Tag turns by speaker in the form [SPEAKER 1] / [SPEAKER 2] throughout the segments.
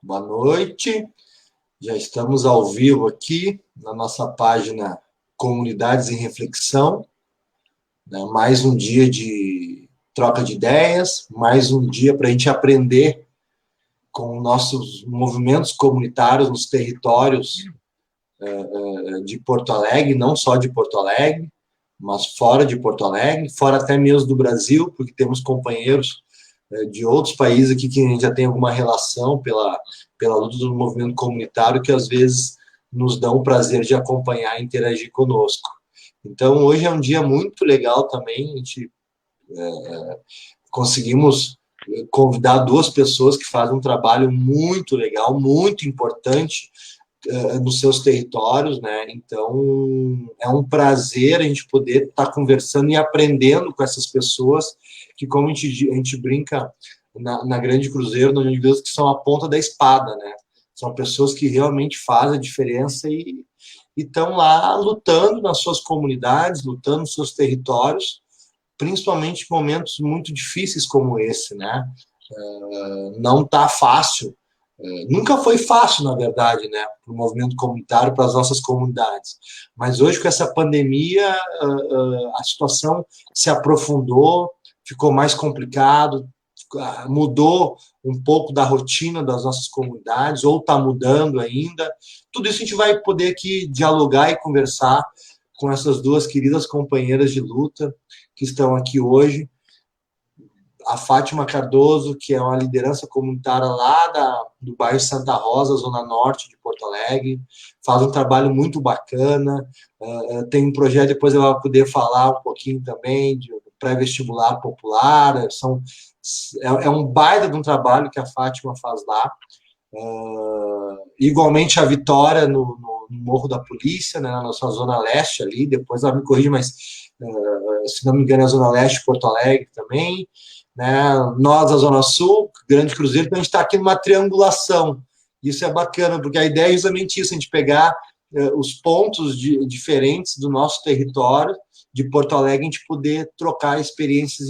[SPEAKER 1] Boa noite. Já estamos ao vivo aqui na nossa página Comunidades em Reflexão, né? Mais um dia de troca de ideias, mais um dia para a gente aprender com nossos movimentos comunitários nos territórios de Porto Alegre, não só de Porto Alegre, mas fora de Porto Alegre, fora até mesmo do Brasil, porque temos companheiros de outros países aqui que a gente já tem alguma relação pela luta do movimento comunitário, que às vezes nos dão o prazer de acompanhar e interagir conosco. Então, hoje é um dia muito legal também, a gente conseguimos convidar duas pessoas que fazem um trabalho muito legal, muito importante nos seus territórios, né? Então, é um prazer a gente poder estar conversando e aprendendo com essas pessoas que, como a gente brinca na Grande Cruzeiro, no Rio Deus, que são a ponta da espada, né? São pessoas que realmente fazem a diferença e estão lá lutando nas suas comunidades, lutando nos seus territórios, principalmente em momentos muito difíceis como esse, né? Não está fácil. Nunca foi fácil, na verdade, né, para o movimento comunitário, para as nossas comunidades. Mas hoje, com essa pandemia, a situação se aprofundou, ficou mais complicado, mudou um pouco da rotina das nossas comunidades, ou está mudando ainda. Tudo isso a gente vai poder aqui dialogar e conversar com essas duas queridas companheiras de luta que estão aqui hoje. A Fátima Cardoso, que é uma liderança comunitária lá do bairro Santa Rosa, zona norte de Porto Alegre, faz um trabalho muito bacana, tem um projeto, depois ela vai poder falar um pouquinho também, de pré-vestibular popular, é um baita de um trabalho que a Fátima faz lá. Igualmente a Vitória no Morro da Polícia, né, na nossa zona leste ali, depois ela me corrige, mas se não me engano é a zona leste de Porto Alegre também, né? Nós, a Zona Sul, Grande Cruzeiro, então a gente está aqui numa triangulação. Isso é bacana, porque a ideia é justamente isso, a gente pegar os pontos diferentes do nosso território, de Porto Alegre, a gente poder trocar experiências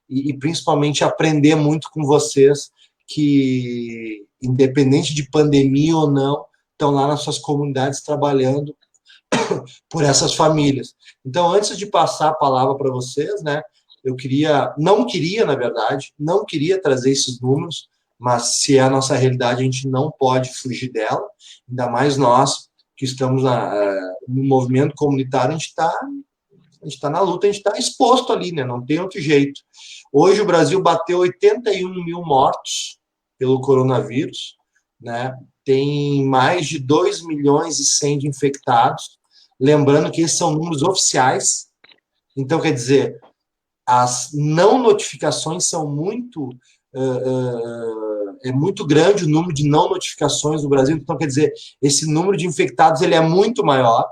[SPEAKER 1] e principalmente aprender muito com vocês, que, independente de pandemia ou não, estão lá nas suas comunidades trabalhando por essas famílias. Então, antes de passar a palavra para vocês, né, não queria, na verdade, não queria trazer esses números, mas se é a nossa realidade, a gente não pode fugir dela, ainda mais nós que estamos no movimento comunitário, a gente tá na luta, a gente está exposto ali, né? Não tem outro jeito. Hoje o Brasil bateu 81 mil mortos pelo coronavírus, né? Tem mais de 2 milhões e 100 de infectados, lembrando que esses são números oficiais, então quer dizer, as não notificações são é muito grande o número de não notificações no Brasil, então quer dizer, esse número de infectados ele é muito maior.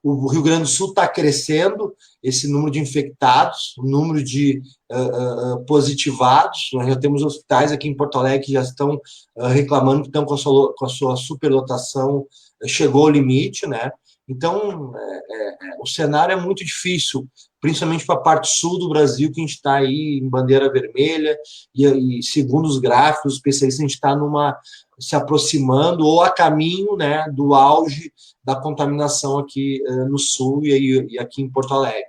[SPEAKER 1] O Rio Grande do Sul está crescendo, esse número de infectados, o número de positivados. Nós já temos hospitais aqui em Porto Alegre que já estão reclamando que estão com a sua superlotação, chegou ao limite, né? Então, o cenário é muito difícil, principalmente para a parte sul do Brasil, que a gente está aí em bandeira vermelha, e segundo os gráficos, os especialistas, a gente está se aproximando ou a caminho, né, do auge da contaminação aqui no sul e aqui em Porto Alegre.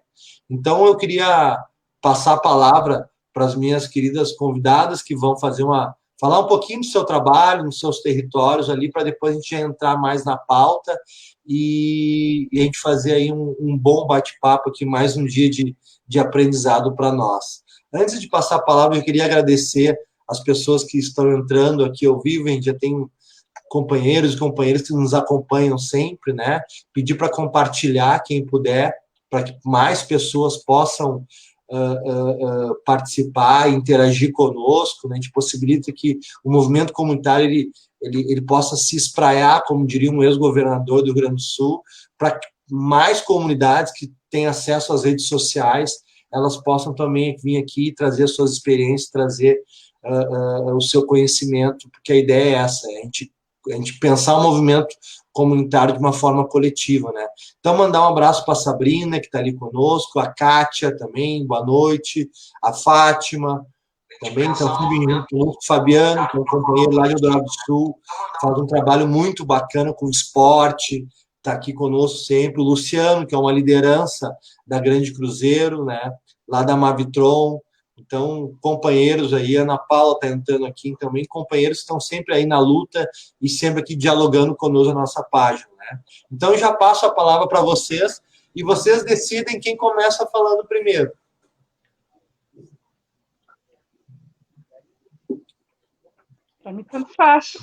[SPEAKER 1] Então, eu queria passar a palavra para as minhas queridas convidadas que vão falar um pouquinho do seu trabalho, nos seus territórios ali, para depois a gente entrar mais na pauta e a gente fazer aí um bom bate-papo aqui, mais um dia de aprendizado para nós. Antes de passar a palavra, eu queria agradecer as pessoas que estão entrando aqui ao vivo, a gente já tem companheiros e companheiras que nos acompanham sempre, né? Pedir para compartilhar, quem puder, para que mais pessoas possam participar, interagir conosco, né? A gente possibilita que o movimento comunitário ele possa se espraiar, como diria um ex-governador do Rio Grande do Sul, para que mais comunidades que têm acesso às redes sociais, elas possam também vir aqui trazer suas experiências, trazer o seu conhecimento, porque a ideia é essa, a gente pensar o movimento comunitário de uma forma coletiva, né? Então, mandar um abraço para a Sabrina, que está ali conosco, a Kátia também, boa noite, a Fátima, também, então, junto com o Fabiano, que é um companheiro lá de Eldorado do Sul, faz um trabalho muito bacana com esporte, está aqui conosco sempre. O Luciano, que é uma liderança da Grande Cruzeiro, né, lá da Mavitron. Então, companheiros aí, a Ana Paula está entrando aqui também, companheiros que estão sempre aí na luta e sempre aqui dialogando conosco na nossa página, né? Então, eu já passo a palavra para vocês e vocês decidem quem começa falando primeiro.
[SPEAKER 2] Para mim, tanto faz.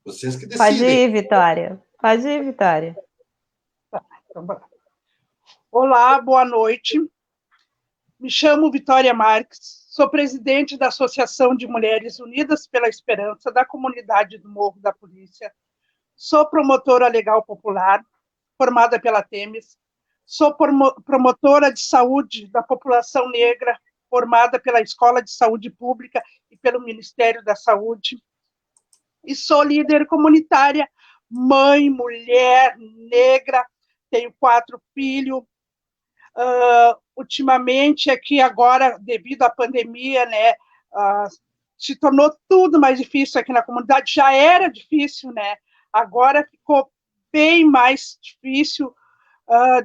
[SPEAKER 1] Vocês que decidem.
[SPEAKER 3] Pode ir, Vitória. Pode ir, Vitória.
[SPEAKER 2] Tá, então, bora. Olá, boa noite. Me chamo Vitória Marques, sou presidente da Associação de Mulheres Unidas pela Esperança da comunidade do Morro da Polícia. Sou promotora legal popular, formada pela Temes. Sou promotora de saúde da população negra, formada pela Escola de Saúde Pública e pelo Ministério da Saúde. E sou líder comunitária, mãe, mulher, negra, tenho 4 filhos. Ultimamente, aqui agora, devido à pandemia, né, se tornou tudo mais difícil aqui na comunidade. Já era difícil, né? Agora ficou bem mais difícil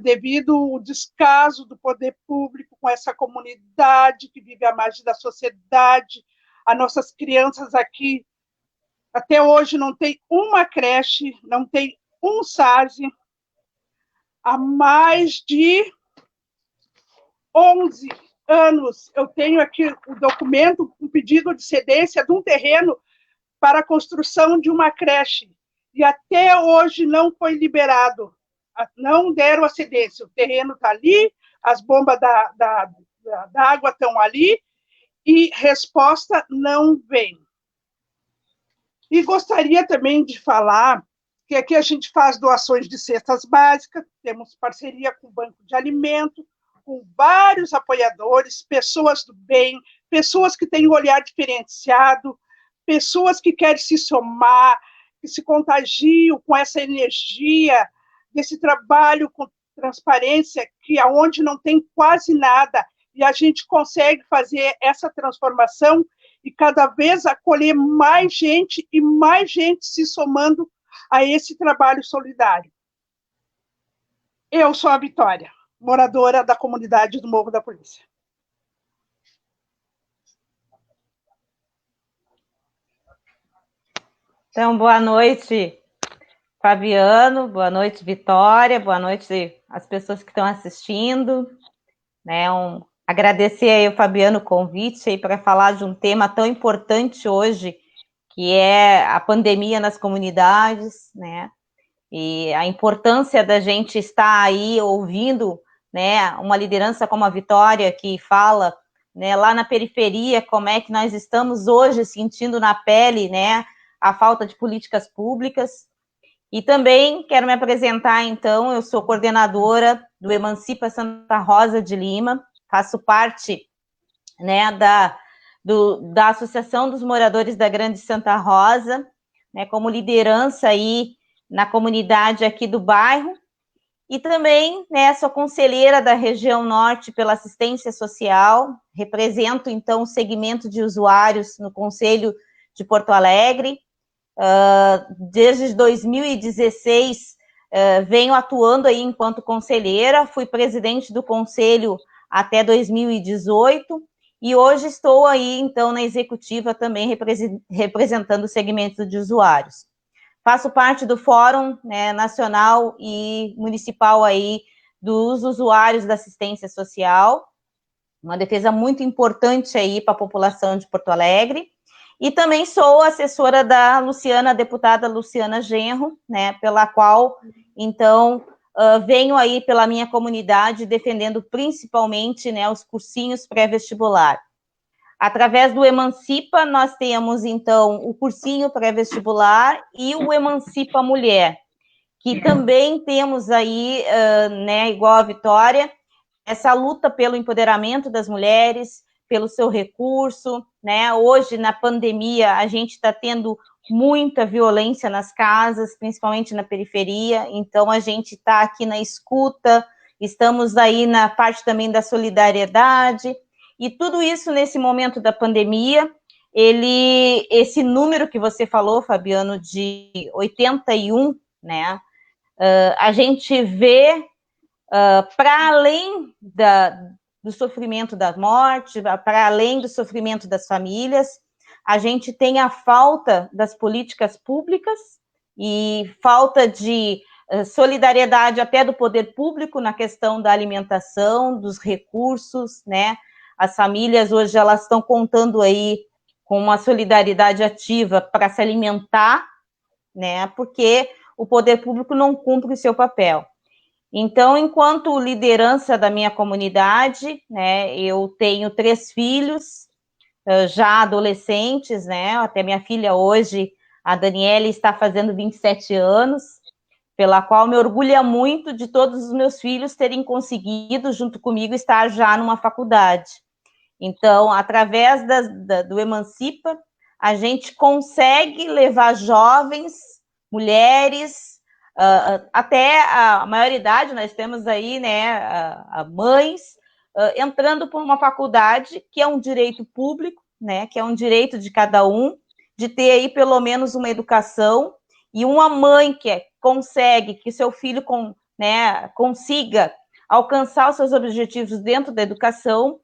[SPEAKER 2] devido ao descaso do poder público com essa comunidade que vive à margem da sociedade. As nossas crianças aqui, até hoje, não tem uma creche, não tem um SASE. Há mais de 11 anos, eu tenho aqui o documento, um pedido de cedência de um terreno para a construção de uma creche. E até hoje não foi liberado. Não deram a cedência. O terreno está ali, as bombas da água estão ali, e resposta não vem. E gostaria também de falar que aqui a gente faz doações de cestas básicas, temos parceria com o Banco de Alimento, com vários apoiadores, pessoas do bem, pessoas que têm um olhar diferenciado, pessoas que querem se somar, que se contagiam com essa energia desse trabalho com transparência, que aonde não tem quase nada, e a gente consegue fazer essa transformação e cada vez acolher mais gente e mais gente se somando a esse trabalho solidário. Eu sou a Vitória, moradora da comunidade do Morro da Polícia.
[SPEAKER 3] Então, boa noite, Fabiano, boa noite, Vitória, boa noite às pessoas que estão assistindo, né? Agradecer aí ao Fabiano o convite aí para falar de um tema tão importante hoje, que é a pandemia nas comunidades, né? E a importância da gente estar aí ouvindo, né, uma liderança como a Vitória, que fala, né, lá na periferia, como é que nós estamos hoje sentindo na pele, né, a falta de políticas públicas. E também quero me apresentar, então, eu sou coordenadora do Emancipa Santa Rosa de Lima, faço parte, né, da Associação dos Moradores da Grande Santa Rosa, né, como liderança aí na comunidade aqui do bairro, e também, né, sou conselheira da região norte pela assistência social, represento, então, o segmento de usuários no Conselho de Porto Alegre. Desde 2016, venho atuando aí enquanto conselheira, fui presidente do conselho até 2018, e hoje estou aí, então, na executiva também representando o segmento de usuários. Faço parte do Fórum, né, Nacional e Municipal aí dos usuários da assistência social, uma defesa muito importante aí para a população de Porto Alegre, e também sou assessora da Luciana, deputada Luciana Genro, né, pela qual, então, venho aí pela minha comunidade defendendo principalmente, né, os cursinhos pré-vestibular. Através do Emancipa, nós temos, então, o cursinho pré-vestibular e o Emancipa Mulher, que também temos aí, né, igual a Vitória, essa luta pelo empoderamento das mulheres, pelo seu recurso, né? Hoje, na pandemia, a gente está tendo muita violência nas casas, principalmente na periferia, então a gente está aqui na escuta, estamos aí na parte também da solidariedade, e tudo isso nesse momento da pandemia, esse número que você falou, Fabiano, de 81, né, a gente vê para além do sofrimento da morte, para além do sofrimento das famílias, a gente tem a falta das políticas públicas e falta de solidariedade até do poder público na questão da alimentação, dos recursos, né? As famílias hoje elas estão contando aí com uma solidariedade ativa para se alimentar, né? Porque o poder público não cumpre o seu papel. Então, enquanto liderança da minha comunidade, né, eu tenho 3 filhos, já adolescentes, né, até minha filha hoje, a Daniela, está fazendo 27 anos, pela qual me orgulha muito de todos os meus filhos terem conseguido, junto comigo, estar já numa faculdade. Então, através do Emancipa, a gente consegue levar jovens, mulheres, até a maioridade, nós temos aí, né, mães, entrando por uma faculdade que é um direito público, né, que é um direito de cada um, de ter aí pelo menos uma educação, e uma mãe que consegue que seu filho né, consiga alcançar os seus objetivos dentro da educação,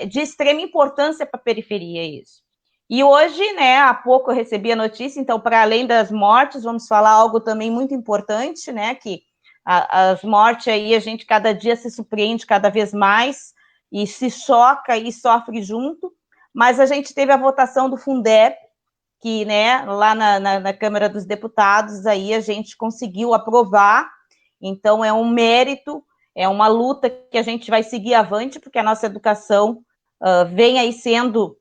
[SPEAKER 3] de extrema importância para a periferia isso. E hoje, né, há pouco eu recebi a notícia, então, para além das mortes, vamos falar algo também muito importante, né, que as mortes aí, a gente cada dia se surpreende cada vez mais, e se choca e sofre junto, mas a gente teve a votação do Fundeb, que, né, lá na Câmara dos Deputados, aí a gente conseguiu aprovar, então é um mérito, é uma luta que a gente vai seguir avante, porque a nossa educação vem aí sendo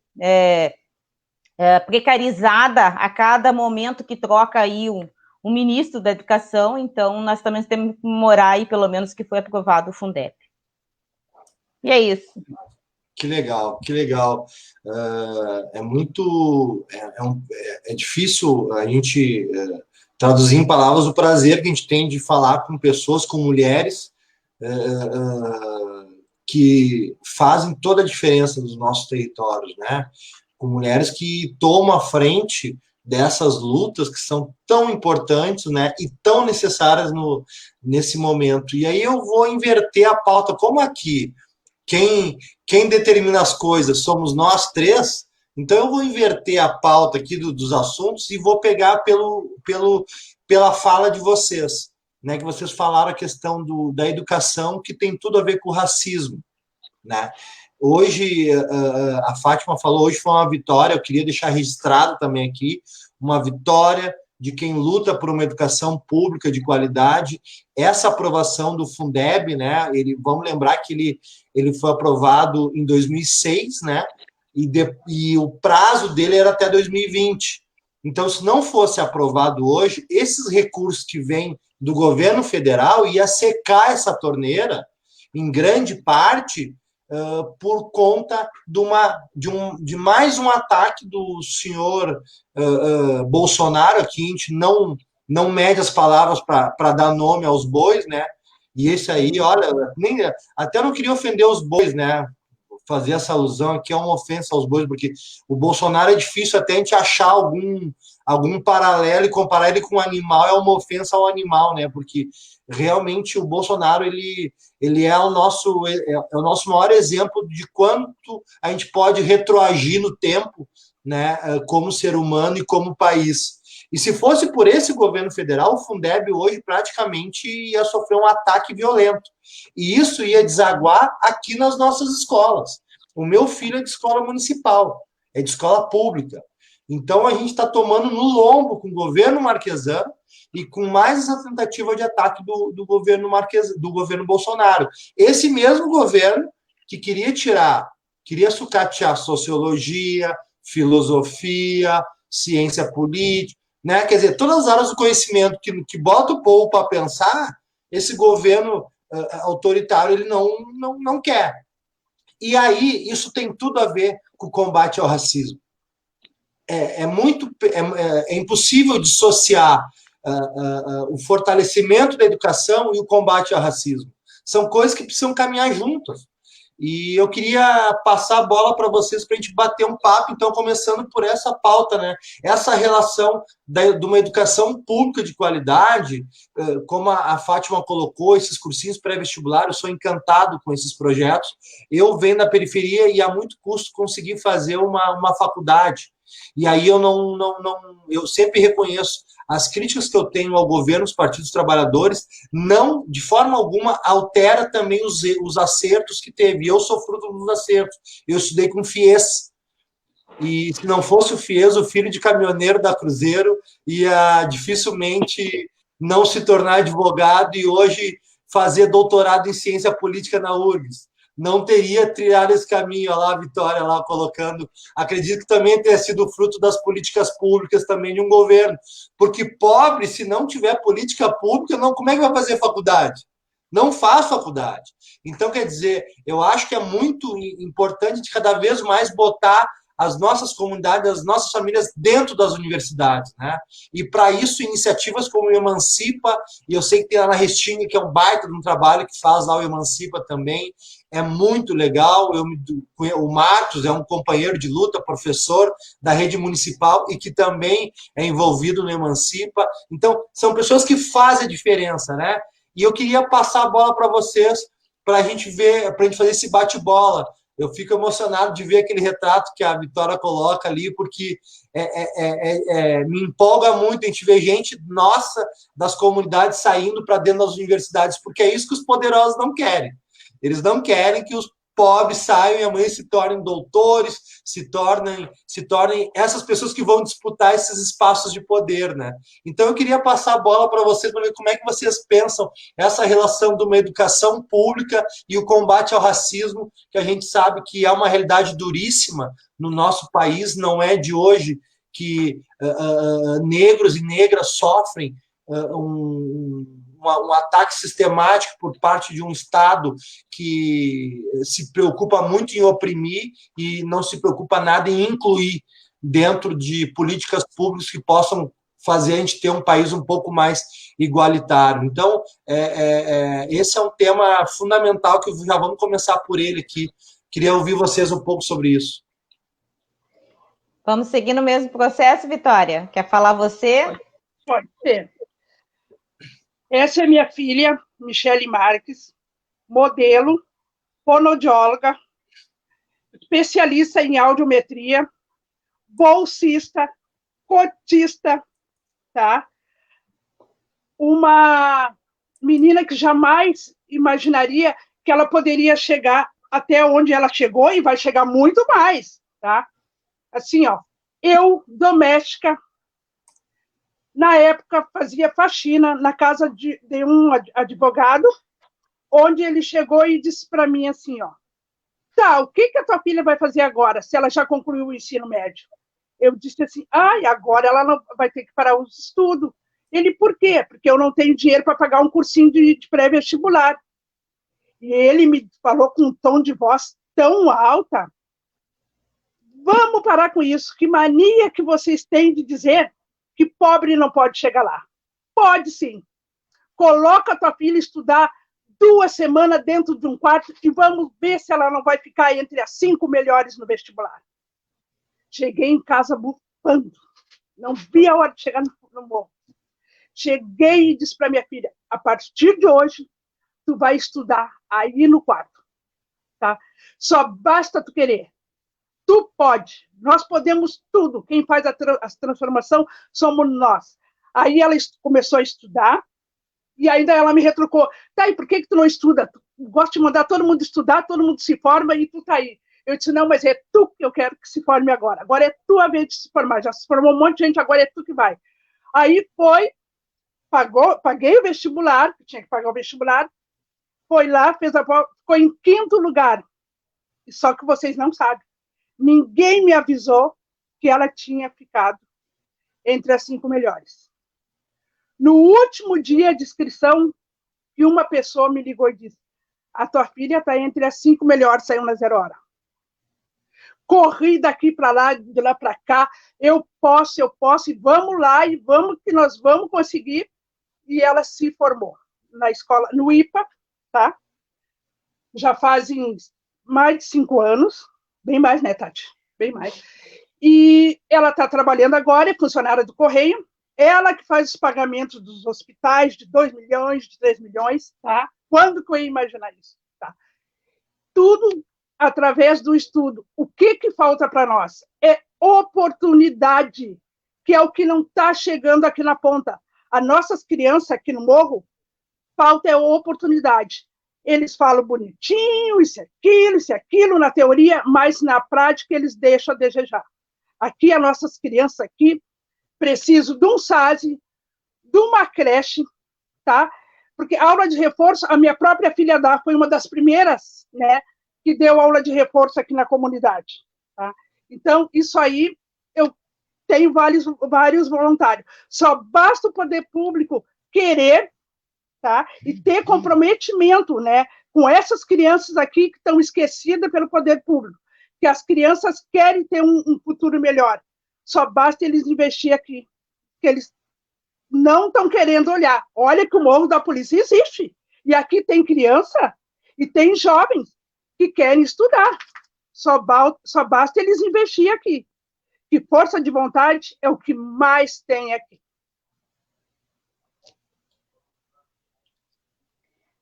[SPEAKER 3] precarizada a cada momento que troca aí um ministro da educação, então nós também temos que comemorar aí, pelo menos, que foi aprovado o Fundeb. E é isso.
[SPEAKER 1] Que legal, que legal. É difícil a gente traduzir em palavras o prazer que a gente tem de falar com pessoas, com mulheres que fazem toda a diferença nos nossos territórios, né? Com mulheres que tomam a frente dessas lutas que são tão importantes, né, e tão necessárias nesse momento. E aí eu vou inverter a pauta, como aqui quem determina as coisas somos nós 3, então eu vou inverter a pauta aqui dos assuntos e vou pegar pela fala de vocês, né, que vocês falaram a questão da educação, que tem tudo a ver com o racismo, né? Hoje, a Fátima falou, hoje foi uma vitória, eu queria deixar registrado também aqui, uma vitória de quem luta por uma educação pública de qualidade. Essa aprovação do Fundeb, né, vamos lembrar que ele foi aprovado em 2006, né, e o prazo dele era até 2020. Então, se não fosse aprovado hoje, esses recursos que vêm do governo federal ia secar essa torneira, em grande parte, por conta de mais um ataque do senhor Bolsonaro. Aqui a gente não mede as palavras para dar nome aos bois, né? E esse aí, olha, até não queria ofender os bois, né? Fazer essa alusão aqui é uma ofensa aos bois, porque o Bolsonaro é difícil até a gente achar algum paralelo, e comparar ele com um animal é uma ofensa ao animal, né? Porque realmente o Bolsonaro ele é o nosso maior exemplo de quanto a gente pode retroagir no tempo, né, como ser humano e como país. E se fosse por esse governo federal, o Fundeb hoje praticamente ia sofrer um ataque violento. E isso ia desaguar aqui nas nossas escolas. O meu filho é de escola municipal, é de escola pública. Então, a gente está tomando no lombo com o governo marquesano e com mais essa tentativa de ataque do governo Bolsonaro. Esse mesmo governo que queria sucatear sociologia, filosofia, ciência política, né? Quer dizer, todas as áreas do conhecimento que bota o povo para pensar, esse governo autoritário ele não quer. E aí, isso tem tudo a ver com o combate ao racismo. É impossível dissociar o fortalecimento da educação e o combate ao racismo. São coisas que precisam caminhar juntas. E eu queria passar a bola para vocês para a gente bater um papo, então, começando por essa pauta, né? Essa relação de uma educação pública de qualidade, como a Fátima colocou, esses cursinhos pré-vestibular, eu sou encantado com esses projetos. Eu venho da periferia e há muito custo conseguir fazer uma faculdade. E aí eu sempre reconheço as críticas que eu tenho ao governo, os partidos trabalhadores, não, de forma alguma, altera também os acertos que teve. Eu sou fruto dos acertos. Eu estudei com FIES. E se não fosse o FIES, o filho de caminhoneiro da Cruzeiro ia dificilmente não se tornar advogado e hoje fazer doutorado em ciência política na URGS. Não teria trilhado esse caminho, olha lá a Vitória lá colocando. Acredito que também tenha sido fruto das políticas públicas também de um governo. Porque pobre, se não tiver política pública, não, como é que vai fazer faculdade? Não faz faculdade. Então, quer dizer, eu acho que é muito importante de cada vez mais botar as nossas comunidades, as nossas famílias dentro das universidades, né? E para isso, iniciativas como o Emancipa, e eu sei que tem a Ana Restinga, que é um baita de um trabalho que faz lá o Emancipa também, é muito legal. O Marcos é um companheiro de luta, professor da rede municipal e que também é envolvido no Emancipa. Então, são pessoas que fazem a diferença, né? E eu queria passar a bola para vocês, para a gente ver, para a gente fazer esse bate-bola. Eu fico emocionado de ver aquele retrato que a Vitória coloca ali, porque me empolga muito a gente ver gente nossa das comunidades saindo para dentro das universidades, porque é isso que os poderosos não querem. Eles não querem que os pobres saiam e amanhã se tornem doutores, se tornem essas pessoas que vão disputar esses espaços de poder, né? Então eu queria passar a bola para vocês, para ver como é que vocês pensam essa relação de uma educação pública e o combate ao racismo, que a gente sabe que é uma realidade duríssima no nosso país, não é de hoje que negros e negras sofrem um ataque sistemático por parte de um Estado que se preocupa muito em oprimir e não se preocupa nada em incluir dentro de políticas públicas que possam fazer a gente ter um país um pouco mais igualitário. Então, esse é um tema fundamental que já vamos começar por ele aqui. Queria ouvir vocês um pouco sobre isso.
[SPEAKER 3] Vamos seguir no mesmo processo, Vitória? Quer falar você?
[SPEAKER 2] Pode ser. Essa é minha filha, Michele Marques, modelo, fonoaudióloga, especialista em audiometria, bolsista, cotista, tá? Uma menina que jamais imaginaria que ela poderia chegar até onde ela chegou e vai chegar muito mais, tá? Assim, ó, eu, doméstica, na época, fazia faxina na casa de um advogado, onde ele chegou e disse para mim assim, ó, tá, o que a tua filha vai fazer agora, se ela já concluiu o ensino médio? Eu disse assim, agora ela não vai ter que parar os estudos. Ele, por quê? Porque eu não tenho dinheiro para pagar um cursinho de pré-vestibular. E ele me falou com um tom de voz tão alta, vamos parar com isso, que mania que vocês têm de dizer que pobre não pode chegar lá. Pode sim. Coloca a tua filha estudar 2 semanas dentro de um quarto e vamos ver se ela não vai ficar entre as 5 melhores no vestibular. Cheguei em casa bufando. Não vi a hora de chegar no morro. Cheguei e disse para minha filha, a partir de hoje, tu vai estudar aí no quarto. Tá? Só basta tu querer. Tu pode, nós podemos tudo. Quem faz a transformação somos nós. Aí ela começou a estudar, e ainda ela me retrucou. Tá, e por que tu não estuda? Tu gosta de mandar todo mundo estudar, todo mundo se forma e tu tá aí. Eu disse, não, mas é tu que eu quero que se forme agora. Agora é tua vez de se formar. Já se formou um monte de gente, agora é tu que vai. Aí paguei o vestibular, tinha que pagar o vestibular, foi lá, fez a prova, ficou em 5º lugar. Só que vocês não sabem. Ninguém me avisou que ela tinha ficado entre as 5 melhores. No último dia de inscrição, uma pessoa me ligou e disse, a tua filha está entre as 5 melhores, saiu na 0 hora. Corri daqui para lá, de lá para cá, eu posso, e vamos lá, e vamos que nós vamos conseguir. E ela se formou na escola, no IPA, tá? Já fazem mais de 5 anos, bem mais, né, Tati? Bem mais. E ela está trabalhando agora, é funcionária do Correio, ela que faz os pagamentos dos hospitais de 2 milhões, de 3 milhões, tá? Quando que eu ia imaginar isso? Tá? Tudo através do estudo. O que falta para nós? É oportunidade, que é o que não está chegando aqui na ponta. As nossas crianças aqui no morro, falta é oportunidade. Eles falam bonitinho, isso e aquilo, na teoria, mas na prática eles deixam a desejar. Aqui, as nossas crianças aqui precisam de um SASE, de uma creche, tá? Porque a aula de reforço, a minha própria filha foi uma das primeiras, né, que deu aula de reforço aqui na comunidade, tá? Então, isso aí, eu tenho vários voluntários. Só basta o poder público querer, tá? E ter comprometimento, né, com essas crianças aqui que estão esquecidas pelo poder público, que as crianças querem ter um futuro melhor. Só basta eles investir aqui, que eles não estão querendo olhar. Olha que o Morro da Polícia existe. E aqui tem criança e tem jovens que querem estudar. Só basta eles investir aqui. Que força de vontade é o que mais tem aqui.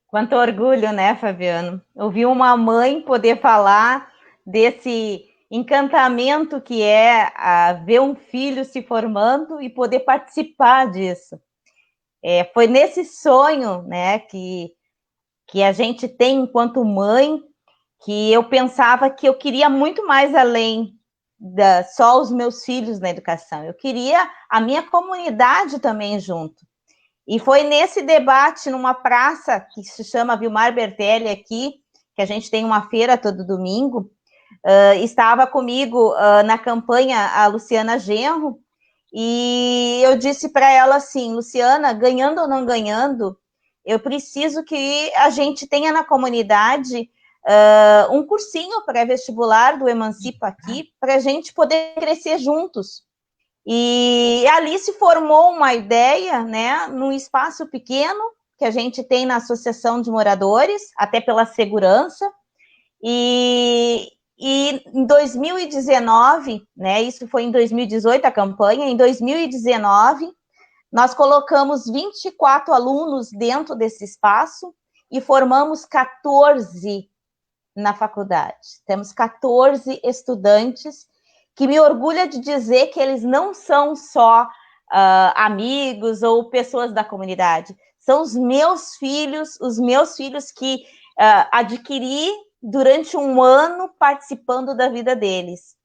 [SPEAKER 3] Quanto orgulho, né, Fabiano? Ouvir uma mãe poder falar desse encantamento que é ver um filho se formando e poder participar disso. Foi nesse sonho, né, que a gente tem enquanto mãe, que eu pensava que eu queria muito mais além só os meus filhos na educação. Eu queria a minha comunidade também junto. E foi nesse debate, numa praça que se chama Vilmar Bertelli aqui, que a gente tem uma feira todo domingo, estava comigo na campanha a Luciana Genro, e eu disse para ela assim, Luciana, ganhando ou não ganhando, eu preciso que a gente tenha na comunidade um cursinho pré-vestibular do Emancipa aqui, para a gente poder crescer juntos. E ali se formou uma ideia, né, num espaço pequeno que a gente tem na Associação de Moradores, até pela segurança, e em 2019, né, isso foi em 2018 a campanha, em 2019, nós colocamos 24 alunos dentro desse espaço e formamos 14 na faculdade. Temos 14 estudantes que me orgulha de dizer que eles não são só amigos ou pessoas da comunidade, são os meus filhos que adquiri durante um ano participando da vida deles.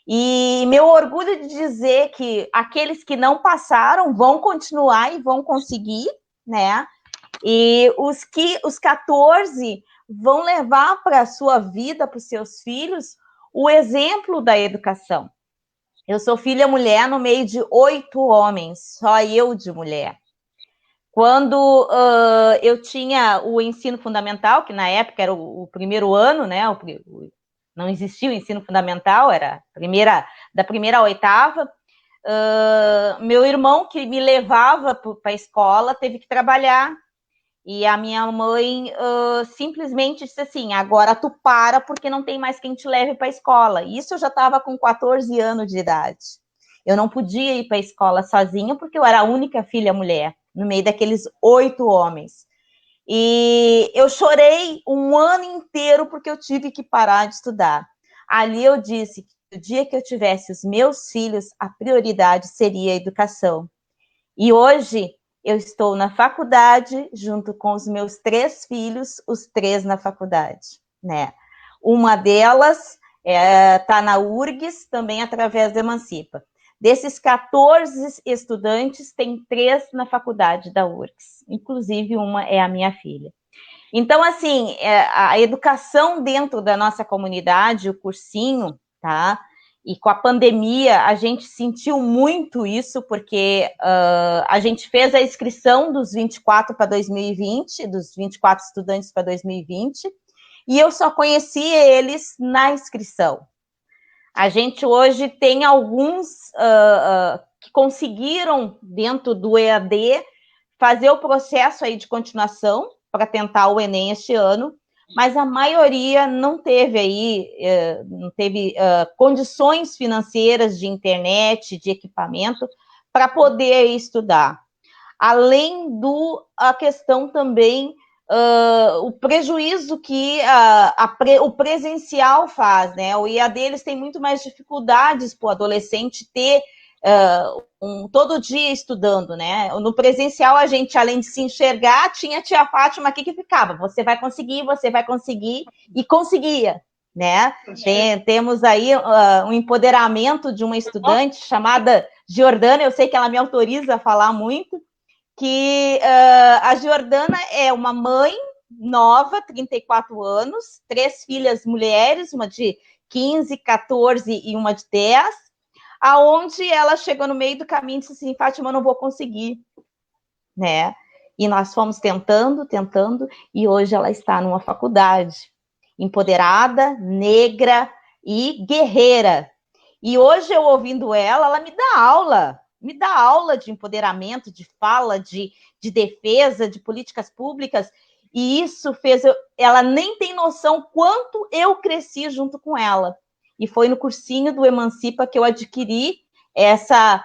[SPEAKER 3] E meu orgulho de dizer que aqueles que não passaram vão continuar e vão conseguir, né? E os 14 vão levar para a sua vida, para os seus filhos, o exemplo da educação. Eu sou filha mulher no meio de 8 homens, só eu de mulher. Quando eu tinha o ensino fundamental, que na época era o primeiro ano, né? Não existia o ensino fundamental, era da primeira à oitava. Meu irmão, que me levava para a escola, teve que trabalhar. E a minha mãe simplesmente disse assim, agora tu para, porque não tem mais quem te leve para a escola. Isso eu já estava com 14 anos de idade. Eu não podia ir para a escola sozinha, porque eu era a única filha mulher, no meio daqueles 8 homens. E eu chorei um ano inteiro, porque eu tive que parar de estudar. Ali eu disse que o dia que eu tivesse os meus filhos, a prioridade seria a educação. E hoje eu estou na faculdade, junto com os meus 3 filhos, os 3 na faculdade, né? Uma delas está na URGS, também através do Emancipa. Desses 14 estudantes, tem 3 na faculdade da URGS, inclusive uma é a minha filha. Então, assim, a educação dentro da nossa comunidade, o cursinho, tá? E com a pandemia, a gente sentiu muito isso, porque a gente fez a inscrição dos 24 para 2020, dos 24 estudantes para 2020, e eu só conheci eles na inscrição. A gente hoje tem alguns que conseguiram, dentro do EAD, fazer o processo aí de continuação para tentar o Enem este ano, mas a maioria não teve aí, condições financeiras de internet, de equipamento, para poder estudar. Além a questão também, o prejuízo que o presencial faz, né? O EAD, eles têm muito mais dificuldades para o adolescente ter todo dia estudando, né? No presencial, a gente, além de se enxergar, tinha a tia Fátima aqui que ficava, você vai conseguir, e conseguia, né? Temos aí um empoderamento de uma estudante chamada Giordana, eu sei que ela me autoriza a falar muito, que a Giordana é uma mãe nova, 34 anos, 3 filhas mulheres, uma de 15, 14 e uma de 10, aonde ela chegou no meio do caminho e disse assim, Fátima, eu não vou conseguir, né? E nós fomos tentando, e hoje ela está numa faculdade, empoderada, negra e guerreira. E hoje, eu ouvindo ela me dá aula de empoderamento, de fala, de defesa, de políticas públicas, e isso fez, ela nem tem noção quanto eu cresci junto com ela. E foi no cursinho do Emancipa que eu adquiri essa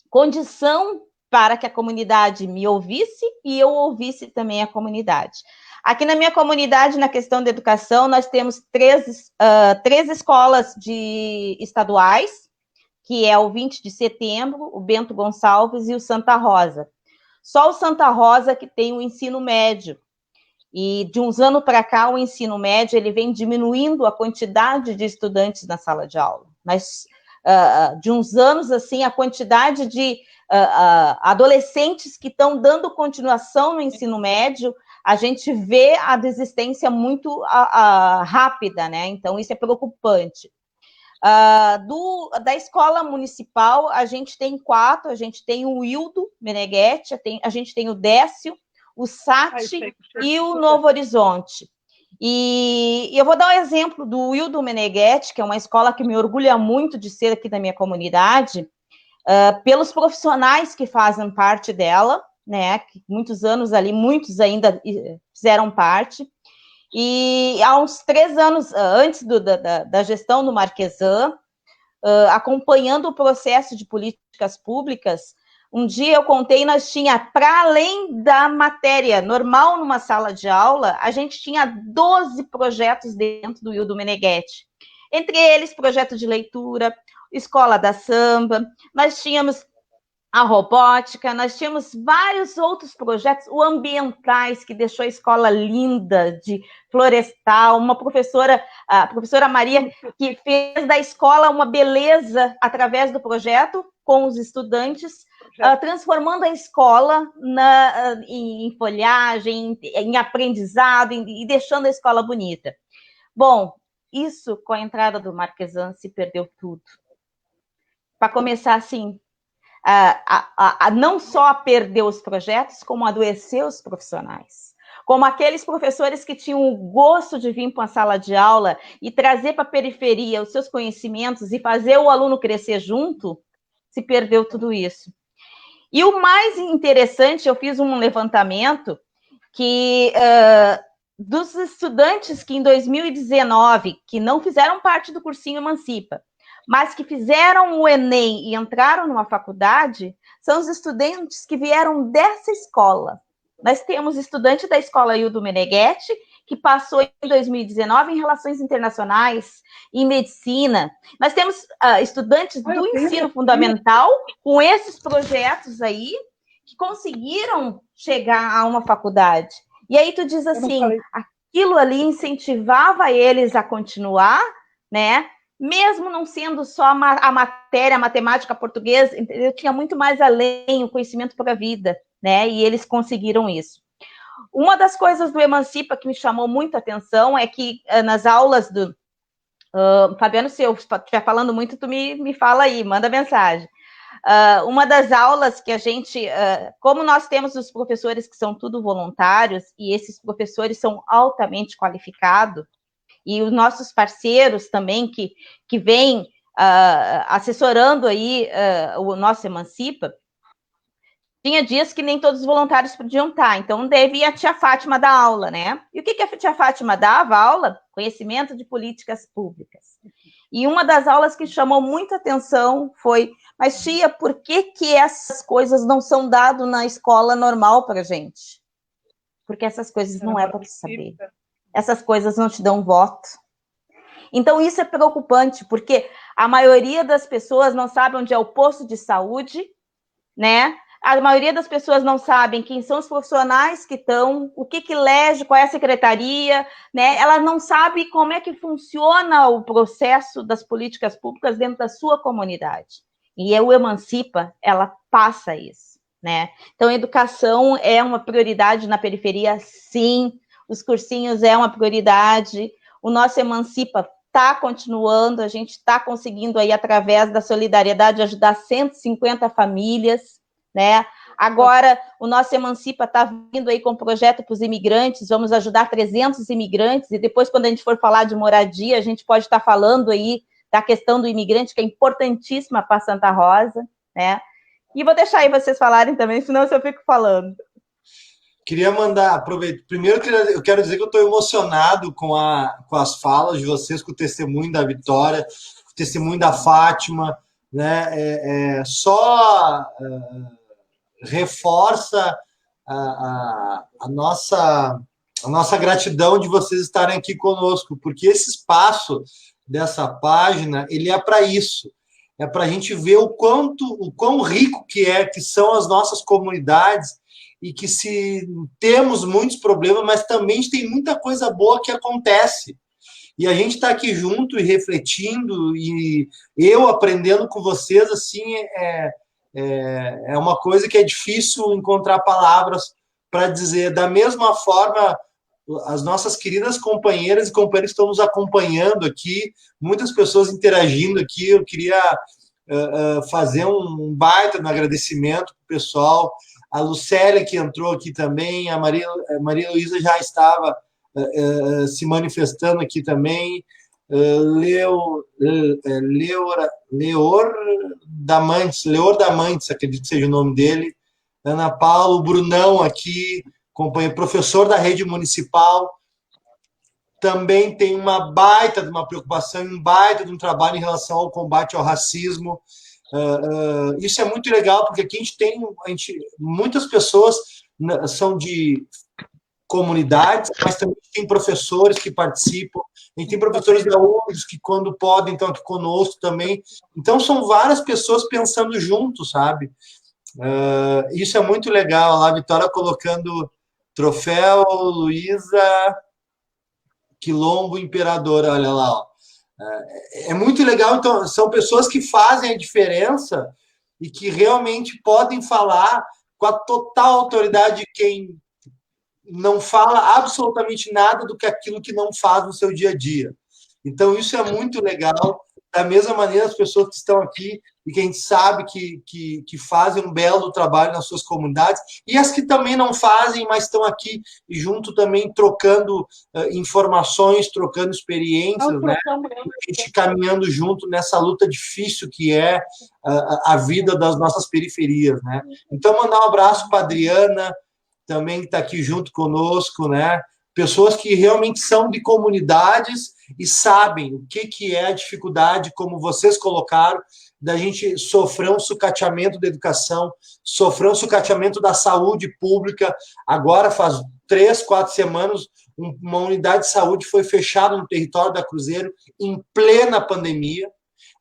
[SPEAKER 3] condição para que a comunidade me ouvisse e eu ouvisse também a comunidade. Aqui na minha comunidade, na questão da educação, nós temos três escolas estaduais, que é o 20 de setembro, o Bento Gonçalves e o Santa Rosa. Só o Santa Rosa que tem o ensino médio. E de uns anos para cá, o ensino médio ele vem diminuindo a quantidade de estudantes na sala de aula. Mas de uns anos, assim, a quantidade de adolescentes que estão dando continuação no ensino médio, a gente vê a desistência muito rápida, né? Então, isso é preocupante. Da escola municipal, a gente tem 4, a gente tem o Wildo Meneghetti, a gente tem o Décio, o Sati e o Novo Horizonte. E eu vou dar um exemplo do Wildo Meneghetti, que é uma escola que me orgulha muito de ser aqui da minha comunidade, pelos profissionais que fazem parte dela, né? Muitos anos ali, muitos ainda fizeram parte. E há uns 3 anos antes da gestão do Marquesan, acompanhando o processo de políticas públicas, um dia eu contei, nós tinha, para além da matéria normal numa sala de aula, a gente tinha 12 projetos dentro do Wildo Meneghetti. Entre eles, projeto de leitura, escola da samba, nós tínhamos a robótica, nós tínhamos vários outros projetos, o ambientais, que deixou a escola linda, de florestal, uma professora, a professora Maria, que fez da escola uma beleza através do projeto com os estudantes, transformando a escola em folhagem, em aprendizado, e deixando a escola bonita. Bom, isso com a entrada do Marquesan se perdeu tudo. Para começar assim, não só perder os projetos, como adoecer os profissionais. Como aqueles professores que tinham o gosto de vir para uma sala de aula e trazer para a periferia os seus conhecimentos e fazer o aluno crescer junto, se perdeu tudo isso. E o mais interessante, eu fiz um levantamento que dos estudantes que em 2019, que não fizeram parte do cursinho Emancipa, mas que fizeram o Enem e entraram numa faculdade, são os estudantes que vieram dessa escola. Nós temos estudante da escola Wildo Meneghetti, que passou em 2019 em Relações Internacionais, em Medicina. Nós temos estudantes do ensino fundamental com esses projetos aí, que conseguiram chegar a uma faculdade. E aí tu diz assim, aquilo ali incentivava eles a continuar, né? Mesmo não sendo só a matéria, a matemática, portuguesa, eu tinha muito mais além, o conhecimento para a vida, né? E eles conseguiram isso. Uma das coisas do Emancipa que me chamou muita atenção é que nas aulas do... Fabiano, se eu estiver falando muito, tu me fala aí, manda mensagem. Uma das aulas que a gente... como nós temos os professores que são tudo voluntários, e esses professores são altamente qualificados, e os nossos parceiros também que vêm assessorando aí o nosso Emancipa, tinha dias que nem todos os voluntários podiam estar, então teve a tia Fátima dar aula, né? E o que a tia Fátima dava aula? Conhecimento de políticas públicas. E uma das aulas que chamou muita atenção foi, mas tia, por que essas coisas não são dadas na escola normal para a gente? Porque essas coisas não é para tu saber. Essas coisas não te dão voto. Então isso é preocupante, porque a maioria das pessoas não sabe onde é o posto de saúde, né? A maioria das pessoas não sabem quem são os profissionais que estão, o que elege, qual é a secretaria, né? Ela não sabe como é que funciona o processo das políticas públicas dentro da sua comunidade. E o Emancipa, ela passa isso, né? Então, a educação é uma prioridade na periferia, sim. Os cursinhos é uma prioridade. O nosso Emancipa está continuando, a gente está conseguindo aí, através da solidariedade, ajudar 150 famílias, né? Agora, o nosso Emancipa está vindo aí com um projeto para os imigrantes, vamos ajudar 300 imigrantes, e depois, quando a gente for falar de moradia, a gente pode estar falando aí da questão do imigrante, que é importantíssima para Santa Rosa, né? E vou deixar aí vocês falarem também, senão eu fico falando.
[SPEAKER 1] Queria aproveitar. Primeiro, eu quero dizer que eu estou emocionado com as falas de vocês, com o testemunho da Vitória, com o testemunho da Fátima, né? Só reforça a nossa gratidão de vocês estarem aqui conosco, porque esse espaço dessa página, ele é para isso. É para a gente ver o quão rico que são as nossas comunidades, e que se temos muitos problemas, mas também tem muita coisa boa que acontece. E a gente está aqui junto e refletindo, e eu aprendendo com vocês, assim, é uma coisa que é difícil encontrar palavras para dizer. Da mesma forma, as nossas queridas companheiras e companheiros que estão nos acompanhando aqui, muitas pessoas interagindo aqui, eu queria fazer um baita de agradecimento para o pessoal. A Lucélia, que entrou aqui também, a Maria Luísa já estava se manifestando aqui também, Leor Damantes, acredito que seja o nome dele, Ana Paula, o Brunão aqui, professor da rede municipal, também tem uma baita de uma preocupação, um baita de um trabalho em relação ao combate ao racismo. Isso é muito legal, porque aqui muitas pessoas são de comunidades, mas também tem professores que participam, a gente tem professores da UFRGS que, quando podem, estão aqui conosco também. Então, são várias pessoas pensando juntos, sabe? Isso é muito legal. Lá a Vitória colocando troféu, Luísa Quilombo Imperador, olha lá, ó. É muito legal. Então, são pessoas que fazem a diferença e que realmente podem falar com a total autoridade de quem não fala absolutamente nada do que aquilo que não faz no seu dia a dia. Então, isso é muito legal. Da mesma maneira, as pessoas que estão aqui e que a gente sabe que fazem um belo trabalho nas suas comunidades, e as que também não fazem, mas estão aqui junto também, trocando informações, trocando experiências, né? A gente caminhando junto nessa luta difícil que é a vida das nossas periferias, né? Então, mandar um abraço para a Adriana, também que está aqui junto conosco, né? Pessoas que realmente são de comunidades e sabem o que é a dificuldade, como vocês colocaram, da gente sofrer um sucateamento da educação, sofrer um sucateamento da saúde pública. Agora, faz 3, 4 semanas, uma unidade de saúde foi fechada no território da Cruzeiro, em plena pandemia,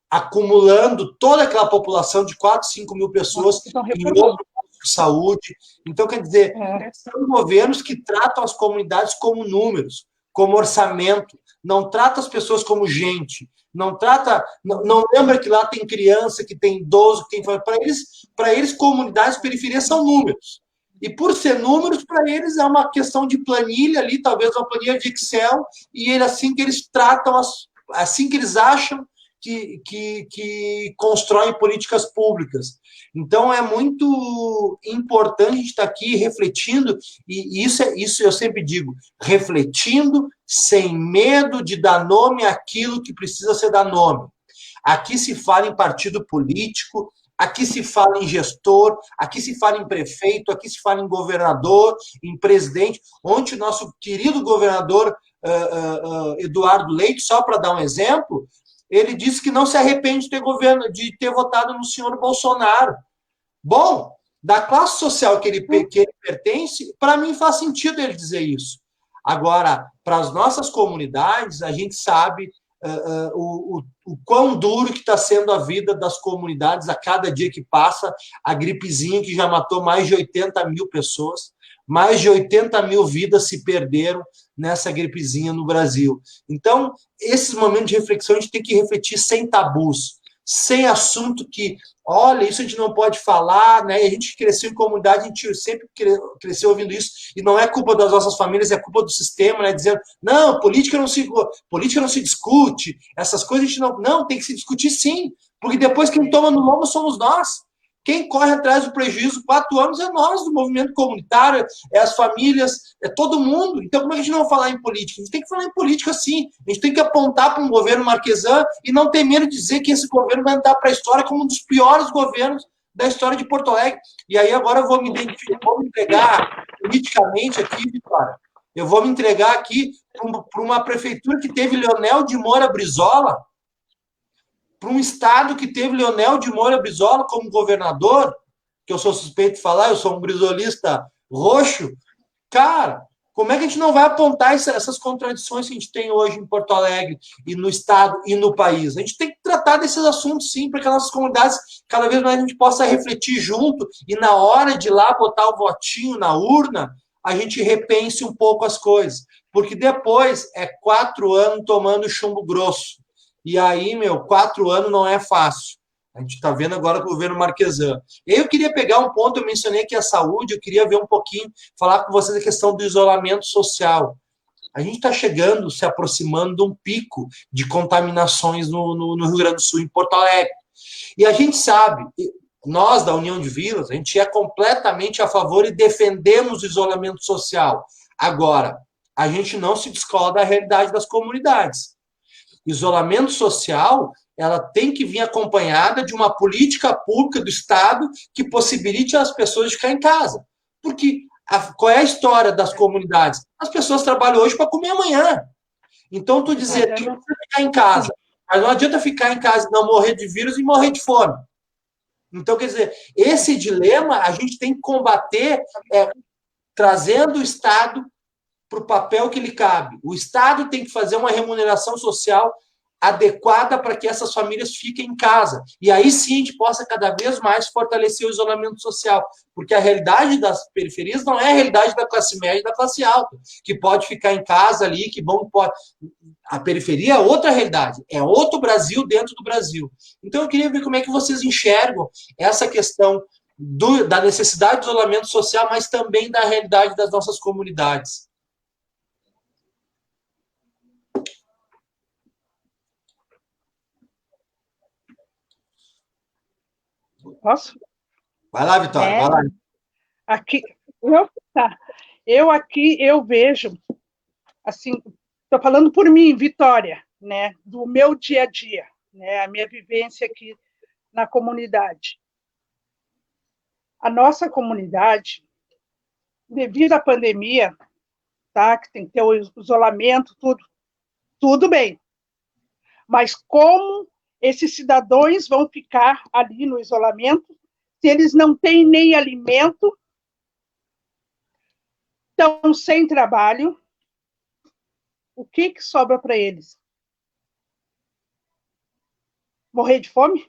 [SPEAKER 1] acumulando toda aquela população de 4, 5 mil pessoas em outro de saúde. Então, quer dizer, são governos que tratam as comunidades como números, como orçamento, não trata as pessoas como gente, não lembra que lá tem criança, que tem idoso, que tem... Para eles, comunidades, periferias são números. E por ser números, para eles é uma questão de planilha ali, talvez uma planilha de Excel, e assim que eles tratam, assim que eles acham que constroem políticas públicas. Então, é muito importante a gente estar aqui refletindo, e isso eu sempre digo, refletindo sem medo de dar nome àquilo que precisa ser dar nome. Aqui se fala em partido político, aqui se fala em gestor, aqui se fala em prefeito, aqui se fala em governador, em presidente. Ontem o nosso querido governador Eduardo Leite, só para dar um exemplo, ele disse que não se arrepende de ter votado no senhor Bolsonaro. Bom, da classe social que ele pertence, para mim faz sentido ele dizer isso. Agora, para as nossas comunidades, a gente sabe o quão duro que está sendo a vida das comunidades a cada dia que passa, a gripezinha que já matou mais de 80 mil pessoas, mais de 80 mil vidas se perderam nessa gripezinha no Brasil. Então, esses momentos de reflexão, a gente tem que refletir sem tabus, sem assunto que, olha, isso a gente não pode falar, né? A gente cresceu em comunidade, a gente sempre cresceu ouvindo isso, e não é culpa das nossas famílias, é culpa do sistema, né? Dizendo, não, política não se discute, essas coisas a gente não, tem que se discutir sim, porque depois quem toma no lombo somos nós. Quem corre atrás do prejuízo 4 anos é nós, do movimento comunitário, é as famílias, é todo mundo. Então, como é que a gente não vai falar em política? A gente tem que falar em política, sim. A gente tem que apontar para um governo Marquesan e não ter medo de dizer que esse governo vai entrar para a história como um dos piores governos da história de Porto Alegre. E aí agora eu vou me entregar politicamente aqui, Vitória. Eu vou me entregar aqui para uma prefeitura que teve Leonel de Moura Brizola, para um estado que teve Leonel de Moura Brizola como governador, que eu sou suspeito de falar, eu sou um brizolista roxo. Cara, como é que a gente não vai apontar essas contradições que a gente tem hoje em Porto Alegre, e no estado, e no país? A gente tem que tratar desses assuntos, sim, para que as nossas comunidades, cada vez mais a gente possa refletir junto, e na hora de ir lá botar o votinho na urna, a gente repense um pouco as coisas. Porque depois é 4 anos tomando chumbo grosso. E aí, 4 anos não é fácil. A gente está vendo agora com o governo Marquesan. Eu queria pegar um ponto, eu mencionei aqui a saúde, eu queria ver um pouquinho, falar com vocês a questão do isolamento social. A gente está chegando, se aproximando de um pico de contaminações no Rio Grande do Sul, em Porto Alegre. E a gente sabe, nós da União de Vilas, a gente é completamente a favor e defendemos o isolamento social. Agora, a gente não se descola da realidade das comunidades. Isolamento social, ela tem que vir acompanhada de uma política pública do Estado que possibilite as pessoas de ficar em casa. Porque qual é a história das comunidades? As pessoas trabalham hoje para comer amanhã. Então, tu dizer que não precisa ficar em casa, mas não adianta ficar em casa e não morrer de vírus e morrer de fome. Então, quer dizer, esse dilema a gente tem que combater trazendo o Estado para o papel que lhe cabe. O Estado tem que fazer uma remuneração social adequada para que essas famílias fiquem em casa. E aí sim a gente possa cada vez mais fortalecer o isolamento social. Porque a realidade das periferias não é a realidade da classe média e da classe alta, que pode ficar em casa ali, que bom pode. A periferia é outra realidade, é outro Brasil dentro do Brasil. Então eu queria ver como é que vocês enxergam essa questão da necessidade de isolamento social, mas também da realidade das nossas comunidades.
[SPEAKER 2] Posso?
[SPEAKER 1] Vai lá, Vitória, vai lá.
[SPEAKER 2] Aqui, eu vejo, assim, estou falando por mim, Vitória, né, do meu dia a dia, né, a minha vivência aqui na comunidade. A nossa comunidade, devido à pandemia, tá, que tem que ter o isolamento, tudo bem. Mas como esses cidadãos vão ficar ali no isolamento se eles não têm nem alimento, estão sem trabalho? O que sobra para eles? Morrer de fome?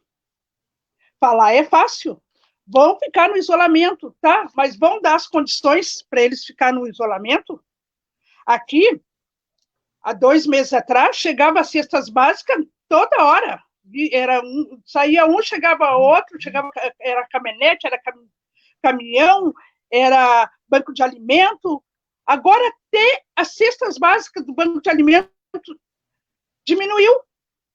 [SPEAKER 2] Falar é fácil. Vão ficar no isolamento, tá? Mas vão dar as condições para eles ficar no isolamento? Aqui, há 2 meses atrás, chegava as cestas básicas toda hora. Saía um, chegava outro, era caminhonete, era caminhão, era banco de alimento. Agora, até as cestas básicas do banco de alimento diminuiu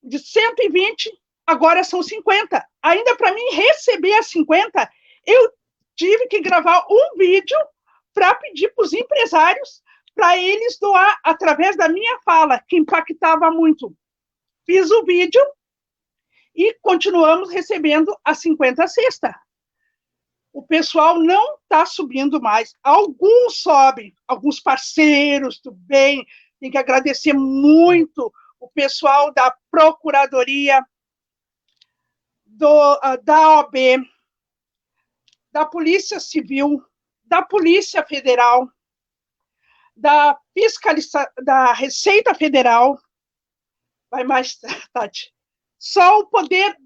[SPEAKER 2] de 120, agora são 50. Ainda para mim receber as 50, eu tive que gravar um vídeo para pedir para os empresários para eles doar através da minha fala, que impactava muito. Fiz o vídeo e continuamos recebendo a 50 cesta. O pessoal não está subindo mais. Alguns sobem, alguns parceiros do bem, tem que agradecer muito o pessoal da Procuradoria, da OAB, da Polícia Civil, da Polícia Federal, da Receita Federal. Vai mais, Tati. Só o poder,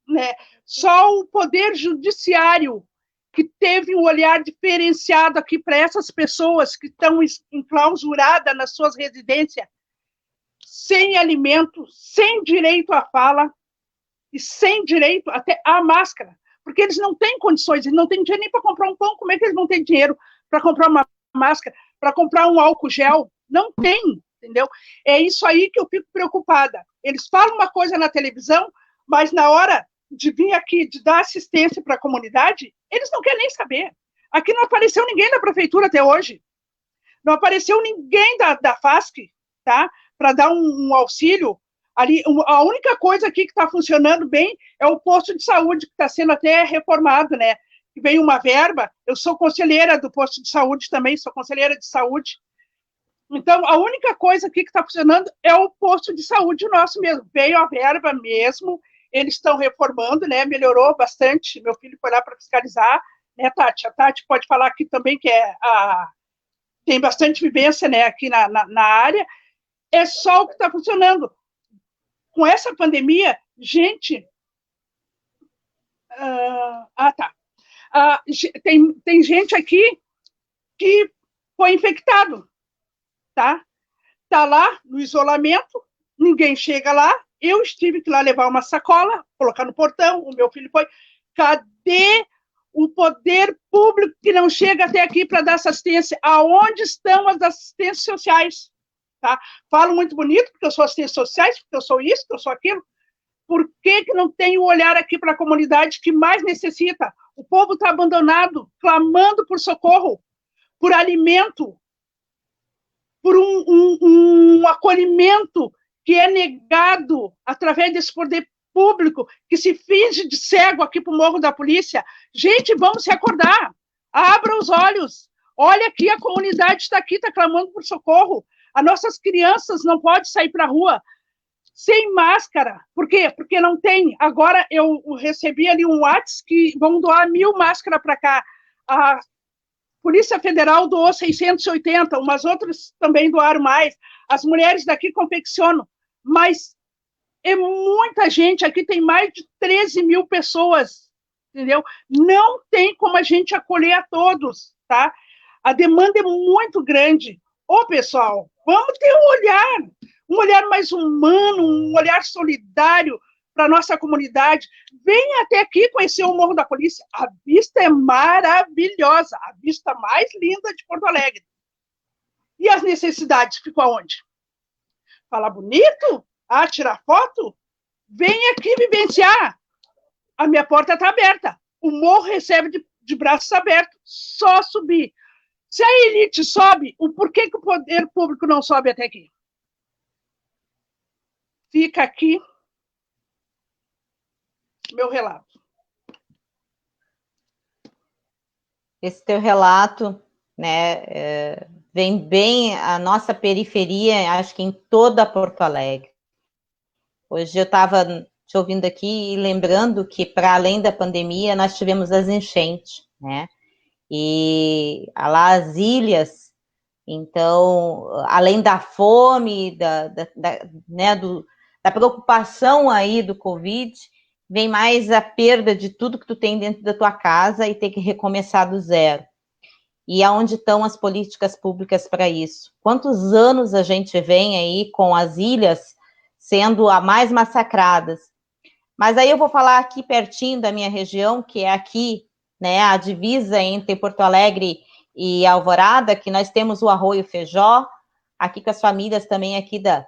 [SPEAKER 2] né? Só o poder judiciário que teve um olhar diferenciado aqui para essas pessoas que estão enclausuradas nas suas residências, sem alimento, sem direito à fala e sem direito até à máscara, porque eles não têm condições, eles não têm dinheiro nem para comprar um pão. Como é que eles vão ter dinheiro para comprar uma máscara, para comprar um álcool gel? Não tem, entendeu? É isso aí que eu fico preocupada. Eles falam uma coisa na televisão, mas na hora de vir aqui, de dar assistência para a comunidade, eles não querem nem saber. Aqui não apareceu ninguém da prefeitura até hoje. Não apareceu ninguém da FASC, tá? Para dar um auxílio. Ali, a única coisa aqui que está funcionando bem é o posto de saúde, que está sendo até reformado, né? Que veio uma verba. Eu sou conselheira do posto de saúde também, sou conselheira de saúde. Então, a única coisa aqui que está funcionando é o posto de saúde nosso mesmo. Veio a verba mesmo, eles estão reformando, né? Melhorou bastante. Meu filho foi lá para fiscalizar, né, Tati? A Tati pode falar aqui também que tem bastante vivência, né, aqui na área. É só o que está funcionando. Com essa pandemia, gente... tem gente aqui que foi infectado, tá? Tá lá no isolamento, ninguém chega lá. Eu estive que lá levar uma sacola, colocar no portão, o meu filho foi. Cadê o poder público que não chega até aqui para dar assistência? Aonde estão as assistências sociais? Tá? Falo muito bonito, porque eu sou assistente sociais, porque eu sou isso, porque eu sou aquilo. Por que não tem o olhar aqui para a comunidade que mais necessita? O povo está abandonado, clamando por socorro, por alimento, por um acolhimento que é negado através desse poder público, que se finge de cego aqui para o Morro da Polícia. Gente, vamos se acordar. Abra os olhos. Olha aqui, a comunidade está aqui, está clamando por socorro. As nossas crianças não podem sair para a rua sem máscara. Por quê? Porque não tem. Agora eu recebi ali um WhatsApp que vão doar 1.000 máscaras para cá. A Polícia Federal doou 680, umas outras também doaram mais. As mulheres daqui confeccionam. Mas é muita gente. Aqui tem mais de 13.000 pessoas, entendeu? Não tem como a gente acolher a todos, tá? A demanda é muito grande. Ô, pessoal, vamos ter um olhar mais humano, um olhar solidário para a nossa comunidade. Venha até aqui conhecer o Morro da Polícia. A vista é maravilhosa, a vista mais linda de Porto Alegre. E as necessidades ficam aonde? Falar bonito? Tirar foto? Vem aqui vivenciar. A minha porta está aberta. O morro recebe de braços abertos. Só subir. Se a elite sobe, por que o poder público não sobe até aqui? Fica aqui meu relato.
[SPEAKER 3] Esse teu relato, né, vem bem a nossa periferia, acho que em toda Porto Alegre. Hoje eu estava te ouvindo aqui e lembrando que, para além da pandemia, nós tivemos as enchentes, né? E lá as ilhas, então, além da fome, da preocupação aí do Covid, vem mais a perda de tudo que tu tem dentro da tua casa e ter que recomeçar do zero. E aonde estão as políticas públicas para isso? Quantos anos a gente vem aí com as ilhas sendo as mais massacradas? Mas aí eu vou falar aqui pertinho da minha região, que é aqui, né, a divisa entre Porto Alegre e Alvorada, que nós temos o Arroio Feijó, aqui com as famílias também aqui da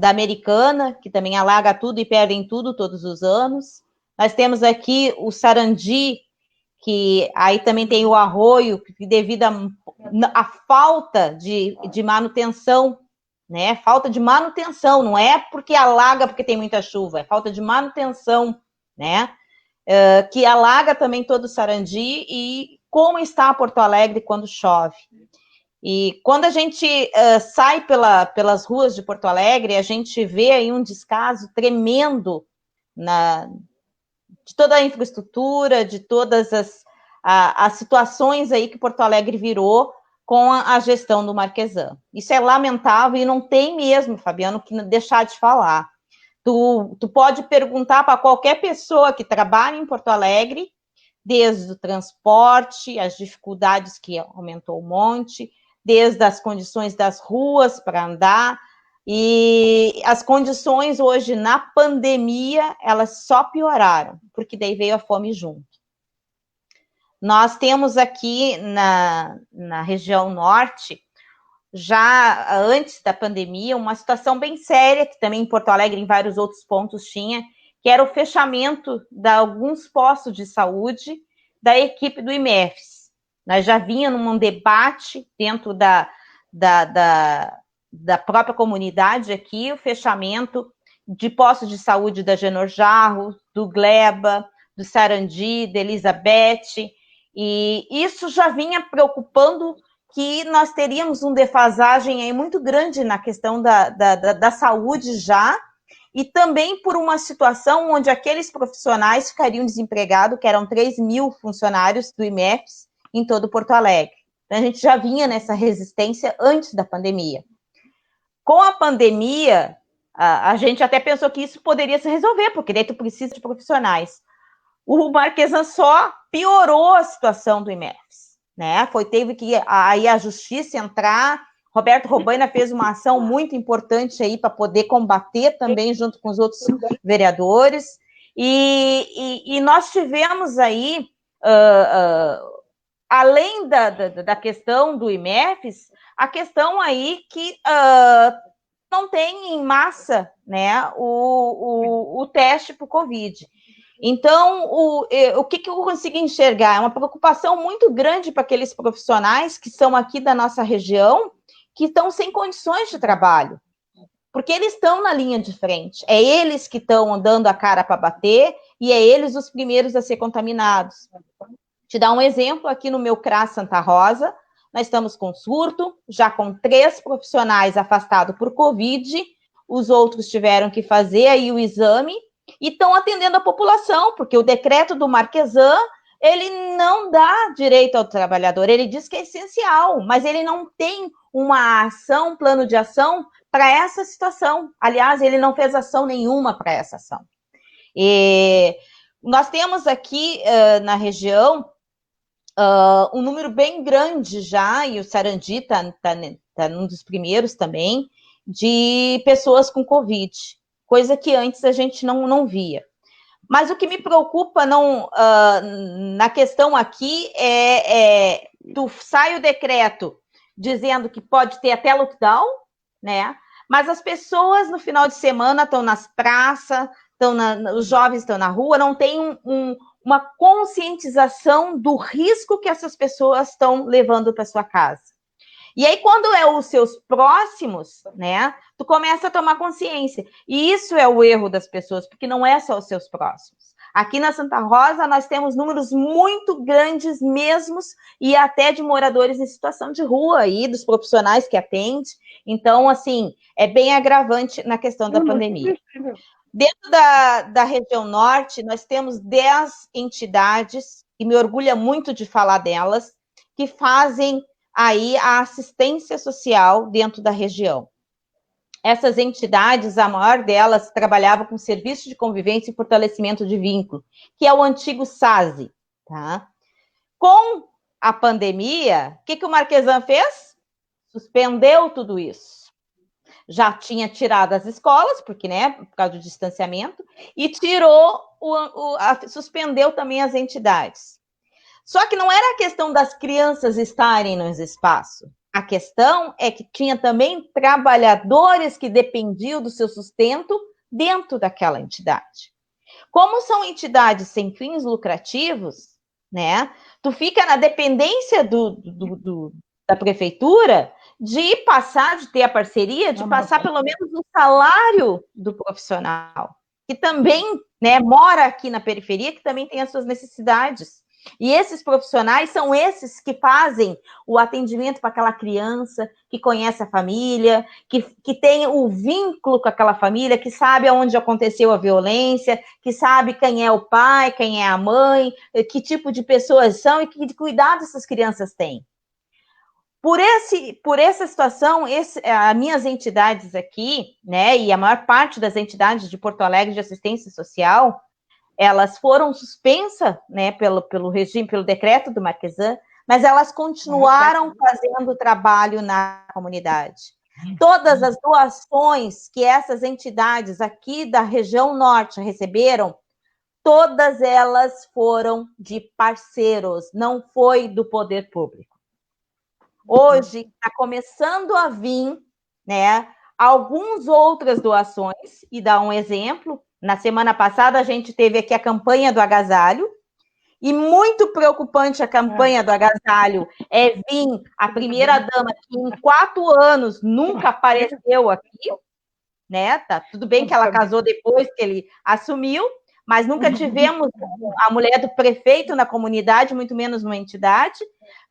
[SPEAKER 3] Americana, que também alaga tudo e perdem tudo todos os anos. Nós temos aqui o Sarandi, que aí também tem o arroio, que devido à falta de manutenção, né? Falta de manutenção, não é porque alaga porque tem muita chuva, é falta de manutenção, né? Que alaga também todo o Sarandi e como está Porto Alegre quando chove. E quando a gente sai pelas ruas de Porto Alegre, a gente vê aí um descaso tremendo de toda a infraestrutura, de todas as situações aí que Porto Alegre virou com a gestão do Marquesan. Isso é lamentável e não tem mesmo, Fabiano, que deixar de falar. Tu pode perguntar para qualquer pessoa que trabalha em Porto Alegre, desde o transporte, as dificuldades que aumentou um monte, desde as condições das ruas para andar, e as condições hoje na pandemia, elas só pioraram, porque daí veio a fome junto. Nós temos aqui na região norte, já antes da pandemia, uma situação bem séria, que também em Porto Alegre, em vários outros pontos tinha, que era o fechamento de alguns postos de saúde da equipe do IMEFS. Nós já vinha num debate dentro da própria comunidade aqui, o fechamento de postos de saúde da Genor Jarro, do Gleba, do Sarandi, da Elizabeth, e isso já vinha preocupando que nós teríamos uma defasagem aí muito grande na questão da saúde já, e também por uma situação onde aqueles profissionais ficariam desempregados, que eram 3 mil funcionários do IMEFS em todo Porto Alegre. Então, a gente já vinha nessa resistência antes da pandemia. Com a pandemia, a gente até pensou que isso poderia se resolver, porque daí tu precisa de profissionais. O Marquesan só piorou a situação do IMEFS, né? Teve que aí a justiça entrar. Roberto Robaina fez uma ação muito importante aí para poder combater também junto com os outros vereadores, e nós tivemos aí, além da questão do IMEFS, a questão aí que não tem em massa, né, o teste para o Covid. Então, o que eu consigo enxergar? É uma preocupação muito grande para aqueles profissionais que são aqui da nossa região, que estão sem condições de trabalho, porque eles estão na linha de frente, é eles que estão dando a cara para bater, e é eles os primeiros a ser contaminados. Te dar um exemplo, aqui no meu CRAS Santa Rosa, nós estamos com surto, já com 3 profissionais afastados por Covid, os outros tiveram que fazer aí o exame, e estão atendendo a população, porque o decreto do Marquesan, ele não dá direito ao trabalhador, ele diz que é essencial, mas ele não tem uma ação, um plano de ação para essa situação. Aliás, ele não fez ação nenhuma para essa ação. E nós temos aqui na região um número bem grande já, e o Sarandi está num dos primeiros também, de pessoas com Covid, coisa que antes a gente não via. Mas o que me preocupa na questão aqui tu sai o decreto dizendo que pode ter até lockdown, né? Mas as pessoas no final de semana estão nas praças, os jovens estão na rua, não tem uma conscientização do risco que essas pessoas estão levando para sua casa. E aí, quando é os seus próximos, né, tu começa a tomar consciência. E isso é o erro das pessoas, porque não é só os seus próximos. Aqui na Santa Rosa, nós temos números muito grandes mesmos, e até de moradores em situação de rua aí, dos profissionais que atendem. Então, assim, é bem agravante na questão da pandemia. Dentro da região norte, nós temos 10 entidades, e me orgulha muito de falar delas, que fazem aí a assistência social dentro da região. Essas entidades, a maior delas, trabalhava com serviço de convivência e fortalecimento de vínculo, que é o antigo SASE, tá? Com a pandemia, o que o Marquesan fez? Suspendeu tudo isso. Já tinha tirado as escolas, porque, né, por causa do distanciamento, e tirou, suspendeu também as entidades. Só que não era a questão das crianças estarem nos espaços. A questão é que tinha também trabalhadores que dependiam do seu sustento dentro daquela entidade. Como são entidades sem fins lucrativos, né? Tu fica na dependência da prefeitura de passar, de ter a parceria, de passar pelo menos o salário do profissional, que também, né, mora aqui na periferia, que também tem as suas necessidades. E esses profissionais são esses que fazem o atendimento para aquela criança, que conhece a família, que tem o vínculo com aquela família, que sabe onde aconteceu a violência, que sabe quem é o pai, quem é a mãe, que tipo de pessoas são e que cuidado essas crianças têm. Por essa situação, as minhas entidades aqui, né, e a maior parte das entidades de Porto Alegre de assistência social, elas foram suspensas, né, pelo regime, pelo decreto do Marquesan, mas elas continuaram fazendo trabalho na comunidade. Todas as doações que essas entidades aqui da região norte receberam, todas elas foram de parceiros, não foi do poder público. Hoje está começando a vir, né, algumas outras doações, e dá um exemplo. Na semana passada, a gente teve aqui a campanha do agasalho, e muito preocupante a campanha do agasalho é vir a primeira-dama, que em 4 anos nunca apareceu aqui, né? Tá tudo bem que ela casou depois que ele assumiu, mas nunca tivemos a mulher do prefeito na comunidade, muito menos numa entidade,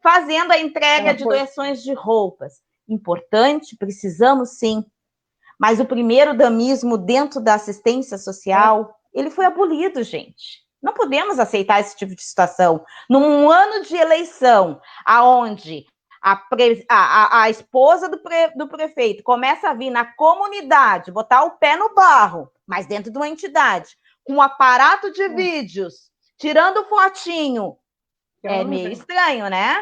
[SPEAKER 3] fazendo a entrega de doações de roupas. Importante, precisamos sim. Mas o primeiro damismo dentro da assistência social, ele foi abolido, gente. Não podemos aceitar esse tipo de situação. Num ano de eleição, aonde a esposa do prefeito começa a vir na comunidade, botar o pé no barro, mas dentro de uma entidade, com um aparato de vídeos, tirando fotinho, é meio estranho, né?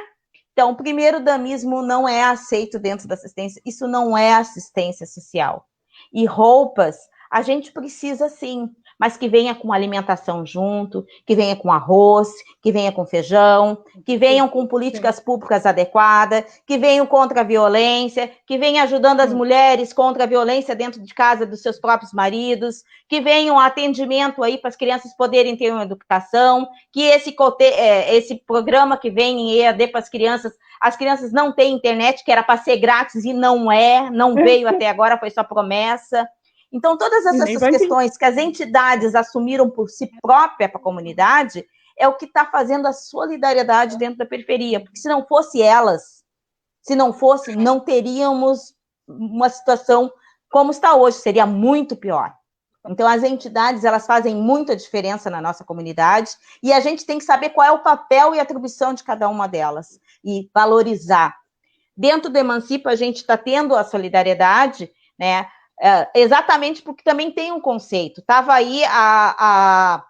[SPEAKER 3] Então, o primeiro damismo não é aceito dentro da assistência, isso não é assistência social. E roupas, a gente precisa sim, mas que venha com alimentação junto, que venha com arroz, que venha com feijão, que venham com políticas públicas adequadas, que venham contra a violência, que venham ajudando as mulheres contra a violência dentro de casa dos seus próprios maridos, que venham atendimento aí para as crianças poderem ter uma educação, que esse programa que vem em EAD para as crianças não têm internet, que era para ser grátis e não é, não veio até agora, foi só promessa. Então, todas essas questões que as entidades assumiram por si própria para a comunidade é o que está fazendo a solidariedade dentro da periferia, porque se não fosse elas, não teríamos uma situação como está hoje, seria muito pior. Então, as entidades, elas fazem muita diferença na nossa comunidade e a gente tem que saber qual é o papel e atribuição de cada uma delas e valorizar. Dentro do Emancipa, a gente está tendo a solidariedade, né? Exatamente porque também tem um conceito. Estava aí a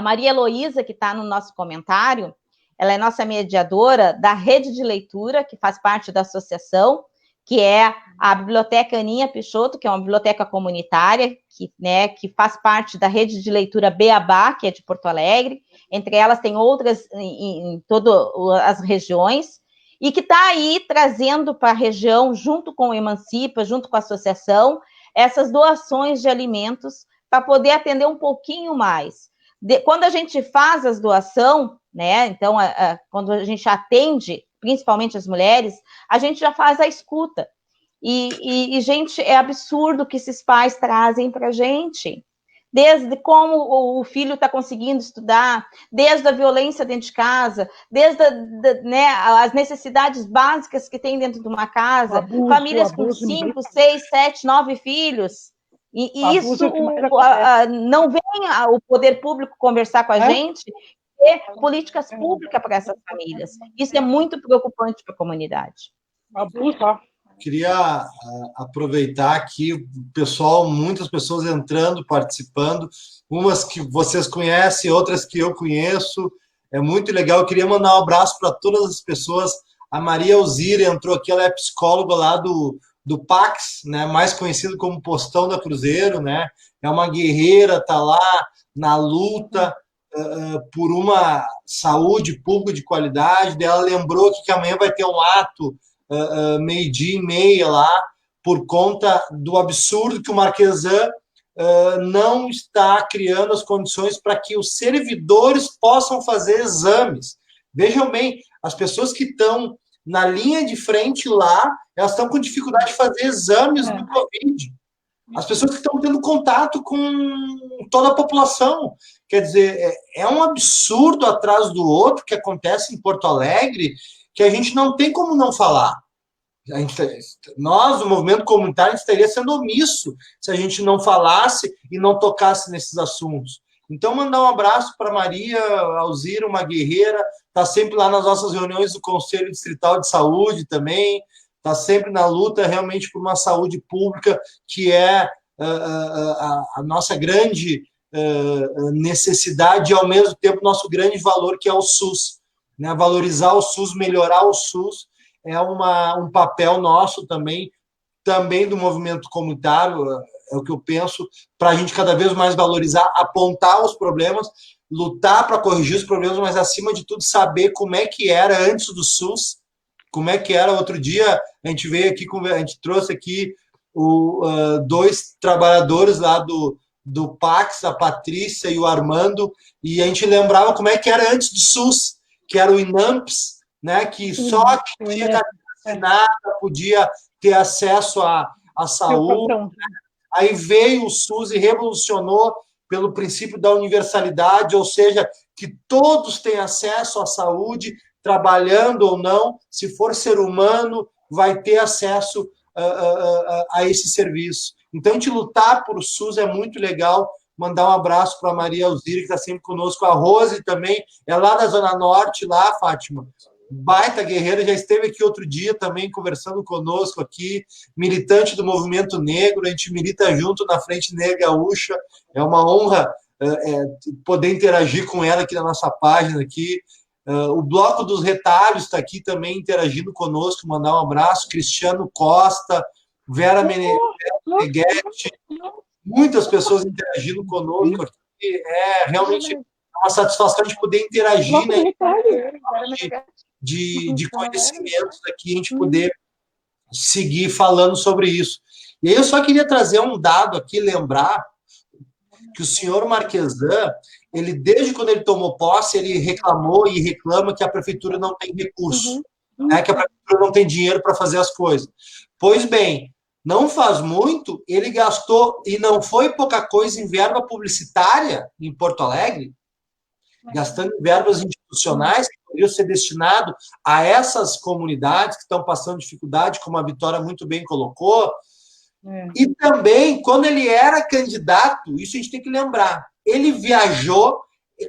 [SPEAKER 3] Maria Heloísa, que está no nosso comentário, ela é nossa mediadora da rede de leitura, que faz parte da associação, que é a Biblioteca Aninha Peixoto, que é uma biblioteca comunitária, que faz parte da rede de leitura Beabá, que é de Porto Alegre. Entre elas tem outras em todas as regiões, e que está aí trazendo para a região, junto com o Emancipa, junto com a associação, essas doações de alimentos para poder atender um pouquinho mais. Quando a gente faz as doações, né, então, quando a gente atende, principalmente as mulheres, a gente já faz a escuta. E gente, é absurdo o que esses pais trazem para a gente. Desde como o filho está conseguindo estudar, desde a violência dentro de casa, desde as necessidades básicas que tem dentro de uma casa, famílias com 5, 6, 7, 9 filhos, e isso não vem o poder público conversar com a gente, ter políticas públicas para essas famílias. Isso é muito preocupante para a comunidade.
[SPEAKER 1] Queria aproveitar aqui o pessoal, muitas pessoas entrando, participando, umas que vocês conhecem, outras que eu conheço, é muito legal. Eu queria mandar um abraço para todas as pessoas. A Maria Alzira entrou aqui, ela é psicóloga lá do Pax, né, mais conhecido como Postão da Cruzeiro, né, é uma guerreira, está lá na luta por uma saúde pública de qualidade. Ela lembrou que amanhã vai ter um ato 12:30 lá, por conta do absurdo que o Marquesan não está criando as condições para que os servidores possam fazer exames. Vejam bem, as pessoas que estão na linha de frente lá, elas estão com dificuldade de fazer exames do Covid. As pessoas que estão tendo contato com toda a população. Quer dizer, é um absurdo atrás do outro que acontece em Porto Alegre, que a gente não tem como não falar. Nós, o movimento comunitário, estaria sendo omisso se a gente não falasse e não tocasse nesses assuntos. Então, mandar um abraço para Maria Alzira, uma guerreira, está sempre lá nas nossas reuniões do Conselho Distrital de Saúde também, está sempre na luta realmente por uma saúde pública, que é a nossa grande necessidade e, ao mesmo tempo, nosso grande valor, que é o SUS. Né? Valorizar o SUS, melhorar o SUS, é um papel nosso também do movimento comunitário, é o que eu penso, para a gente cada vez mais valorizar, apontar os problemas, lutar para corrigir os problemas, mas, acima de tudo, saber como é que era antes do SUS, como é que era. Outro dia, a gente veio aqui, a gente trouxe aqui dois trabalhadores lá do Pax, a Patrícia e o Armando, e a gente lembrava como é que era antes do SUS, que era o INAMPS, né, que só quem tinha carteira assinada podia ter acesso à saúde. Aí veio o SUS e revolucionou pelo princípio da universalidade, ou seja, que todos têm acesso à saúde, trabalhando ou não, se for ser humano, vai ter acesso a esse serviço. Então, a gente lutar por o SUS é muito legal. Mandar um abraço para a Maria Alzira, que está sempre conosco, a Rose também, é lá da Zona Norte, lá, Fátima, baita guerreira, já esteve aqui outro dia também conversando conosco aqui, militante do movimento negro, a gente milita junto na Frente Negra Gaúcha, é uma honra poder interagir com ela aqui na nossa página aqui. O Bloco dos Retalhos está aqui também interagindo conosco, mandar um abraço, Cristiano Costa, Vera Meneghetti, muitas pessoas interagindo conosco aqui, realmente uma satisfação de poder interagir, né, de conhecimentos aqui, a gente poder seguir falando sobre isso. E aí eu só queria trazer um dado aqui, lembrar que o senhor Marquesan, ele, desde quando ele tomou posse, ele reclamou e reclama que a prefeitura não tem recurso, né, que a prefeitura não tem dinheiro para fazer as coisas. Pois bem, não faz muito, ele gastou, e não foi pouca coisa, em verba publicitária em Porto Alegre, gastando em verbas institucionais que poderiam ser destinado a essas comunidades que estão passando dificuldade, como a Vitória muito bem colocou. E também, quando ele era candidato, isso a gente tem que lembrar, ele viajou,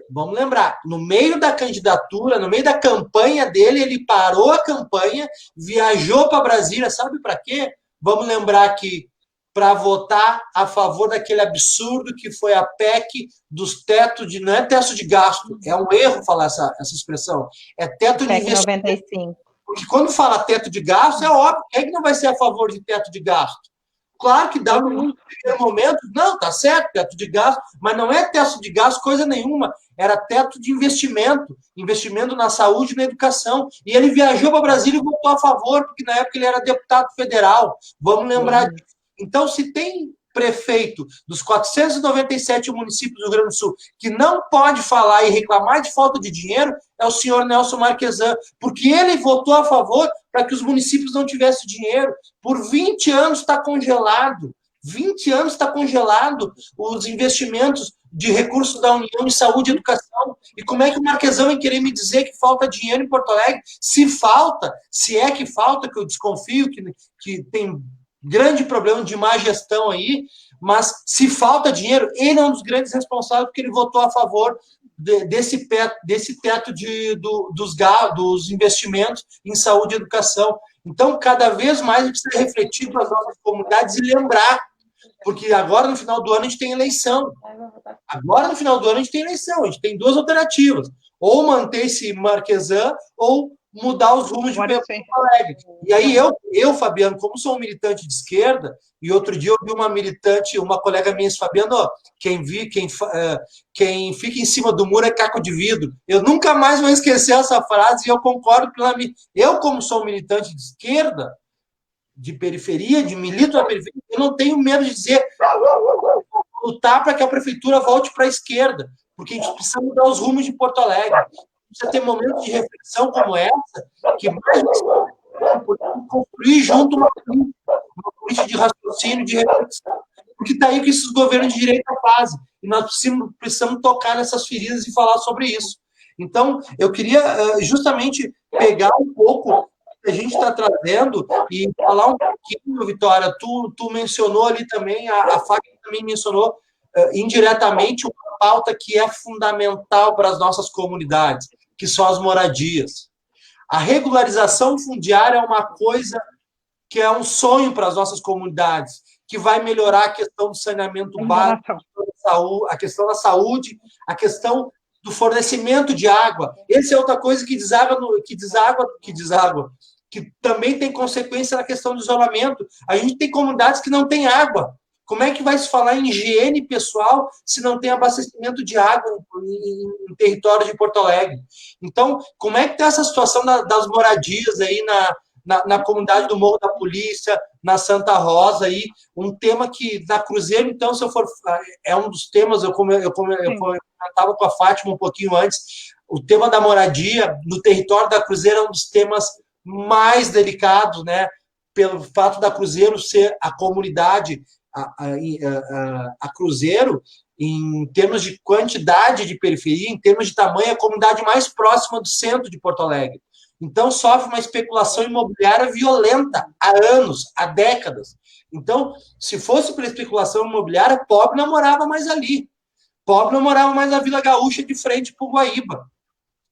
[SPEAKER 1] vamos lembrar, no meio da candidatura, no meio da campanha dele, ele parou a campanha, viajou para Brasília, sabe para quê? Vamos lembrar que para votar a favor daquele absurdo que foi a PEC dos tetos de... Não é teto de gasto, é um erro falar essa expressão, é teto de investimento.
[SPEAKER 3] 95.
[SPEAKER 1] Porque quando fala teto de gasto, é óbvio, quem é que não vai ser a favor de teto de gasto? Claro que dá no primeiro momento, não, tá certo, teto de gasto, mas não é teto de gasto coisa nenhuma, era teto de investimento, investimento na saúde e na educação. E ele viajou para Brasília e votou a favor, porque na época ele era deputado federal, vamos lembrar disso. Então, se tem prefeito dos 497 municípios do Rio Grande do Sul que não pode falar e reclamar de falta de dinheiro, é o senhor Nelson Marquesan, porque ele votou a favor para que os municípios não tivessem dinheiro. Por 20 anos está congelado. 20 anos está congelado os investimentos de recursos da União em saúde e educação. E como é que o Marquesan vai querer me dizer que falta dinheiro em Porto Alegre? Se falta, se é que falta, que eu desconfio que tem grande problema de má gestão aí, mas se falta dinheiro, ele é um dos grandes responsáveis porque ele votou a favor desse teto dos investimentos em saúde e educação. Então, cada vez mais a gente precisa refletir com as nossas comunidades e lembrar, porque agora, no final do ano, a gente tem eleição. Agora, no final do ano, a gente tem eleição. A gente tem duas alternativas. Ou manter esse Marquesan, ou mudar os rumos de Porto Alegre. E aí eu, Fabiano, como sou um militante de esquerda, e outro dia eu vi uma militante, uma colega minha, Fabiano, quem fica em cima do muro é caco de vidro. Eu nunca mais vou esquecer essa frase, e eu concordo plenamente. Eu, como sou um militante de esquerda, de periferia, de milito na periferia, eu não tenho medo de dizer lutar para que a prefeitura volte para a esquerda, porque a gente precisa mudar os rumos de Porto Alegre. precisa ter momentos de reflexão como essa, que mais construir junto uma política de raciocínio, de reflexão. Porque está aí o que esses governos de direita fazem. E nós precisamos tocar nessas feridas e falar sobre isso. Então, eu queria justamente pegar um pouco que a gente está trazendo e falar um pouquinho, Vitória, tu mencionou ali também, a Fátima também mencionou indiretamente uma pauta que é fundamental para as nossas comunidades, que são as moradias. A regularização fundiária é uma coisa que é um sonho para as nossas comunidades, que vai melhorar a questão do saneamento básico, a questão da saúde, a questão do fornecimento de água. Essa é outra coisa que também tem consequência na questão do isolamento. A gente tem comunidades que não têm água. Como é que vai se falar em higiene pessoal se não tem abastecimento de água em território de Porto Alegre? Então, como é que está essa situação das moradias aí na comunidade do Morro da Polícia, na Santa Rosa, aí, um tema que na Cruzeiro, então, se eu for, é um dos temas, eu comentava com a Fátima um pouquinho antes, o tema da moradia no território da Cruzeiro é um dos temas mais delicados, né, pelo fato da Cruzeiro ser a comunidade, a Cruzeiro, em termos de quantidade de periferia, em termos de tamanho, a comunidade mais próxima do centro de Porto Alegre. Então, sofre uma especulação imobiliária violenta há anos, há décadas. Então, se fosse pela especulação imobiliária, pobre não morava mais ali. Pobre não morava mais na Vila Gaúcha, de frente para o Guaíba.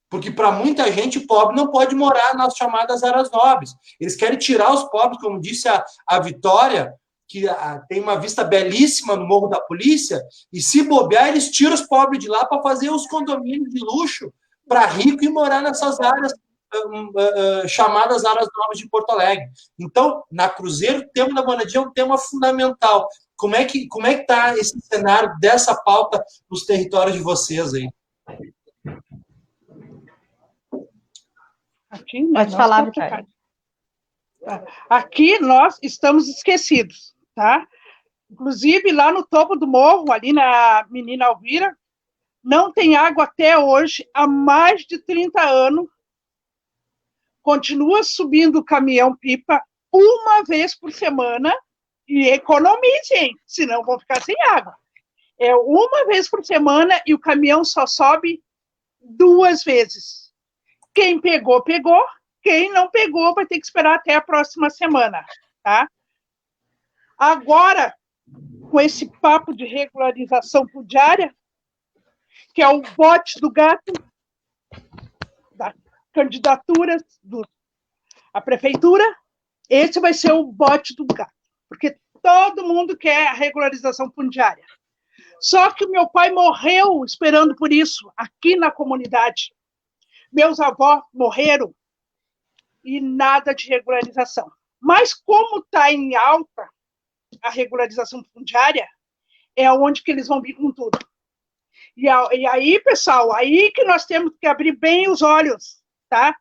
[SPEAKER 1] Porque, para muita gente, pobre não pode morar nas chamadas áreas nobres. Eles querem tirar os pobres, como disse a Vitória, que tem uma vista belíssima no Morro da Polícia, e se bobear, eles tiram os pobres de lá para fazer os condomínios de luxo para rico e morar nessas áreas chamadas áreas nobres de Porto Alegre. Então, na Cruzeiro, o tema da moradia é um tema fundamental. Como é que está esse cenário dessa pauta nos territórios de vocês aí?
[SPEAKER 2] Aqui, pode falar, Vitória. Aqui nós estamos esquecidos, tá? Inclusive, lá no topo do morro, ali na Menina Alvira, não tem água até hoje, há mais de 30 anos. Continua subindo o caminhão-pipa uma vez por semana e economizem, senão vão ficar sem água. É uma vez por semana e o caminhão só sobe 2 vezes. Quem pegou, pegou. Quem não pegou vai ter que esperar até a próxima semana, tá? Agora, com esse papo de regularização fundiária, que é o bote do gato, da candidaturas à prefeitura, esse vai ser o bote do gato, porque todo mundo quer a regularização fundiária. Só que o meu pai morreu esperando por isso, aqui na comunidade. Meus avós morreram e nada de regularização. Mas como está em alta a regularização fundiária, é onde que eles vão vir com tudo. E aí, pessoal, aí que nós temos que abrir bem os olhos, tá?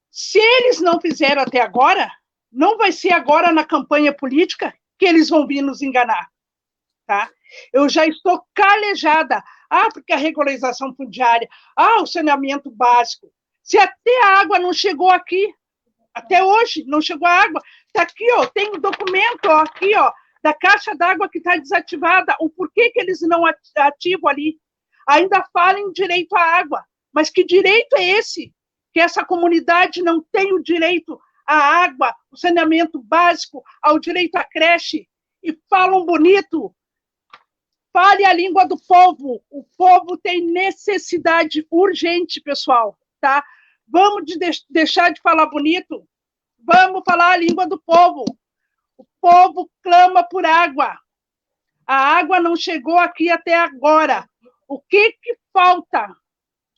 [SPEAKER 2] Se eles não fizeram até agora, não vai ser agora na campanha política que eles vão vir nos enganar, tá? Eu já estou calejada. Porque a regularização fundiária, o saneamento básico. Se até a água não chegou aqui, até hoje não chegou a água, está aqui, ó, tem um documento aqui, ó, da caixa d'água que está desativada, o porquê que eles não ativam ali. Ainda falam em direito à água, mas que direito é esse? Que essa comunidade não tem o direito à água, o saneamento básico, ao direito à creche, e falam bonito. Fale a língua do povo. O povo tem necessidade urgente, pessoal, tá? Vamos deixar de falar bonito. Vamos falar a língua do povo. O povo clama por água. A água não chegou aqui até agora. O que falta?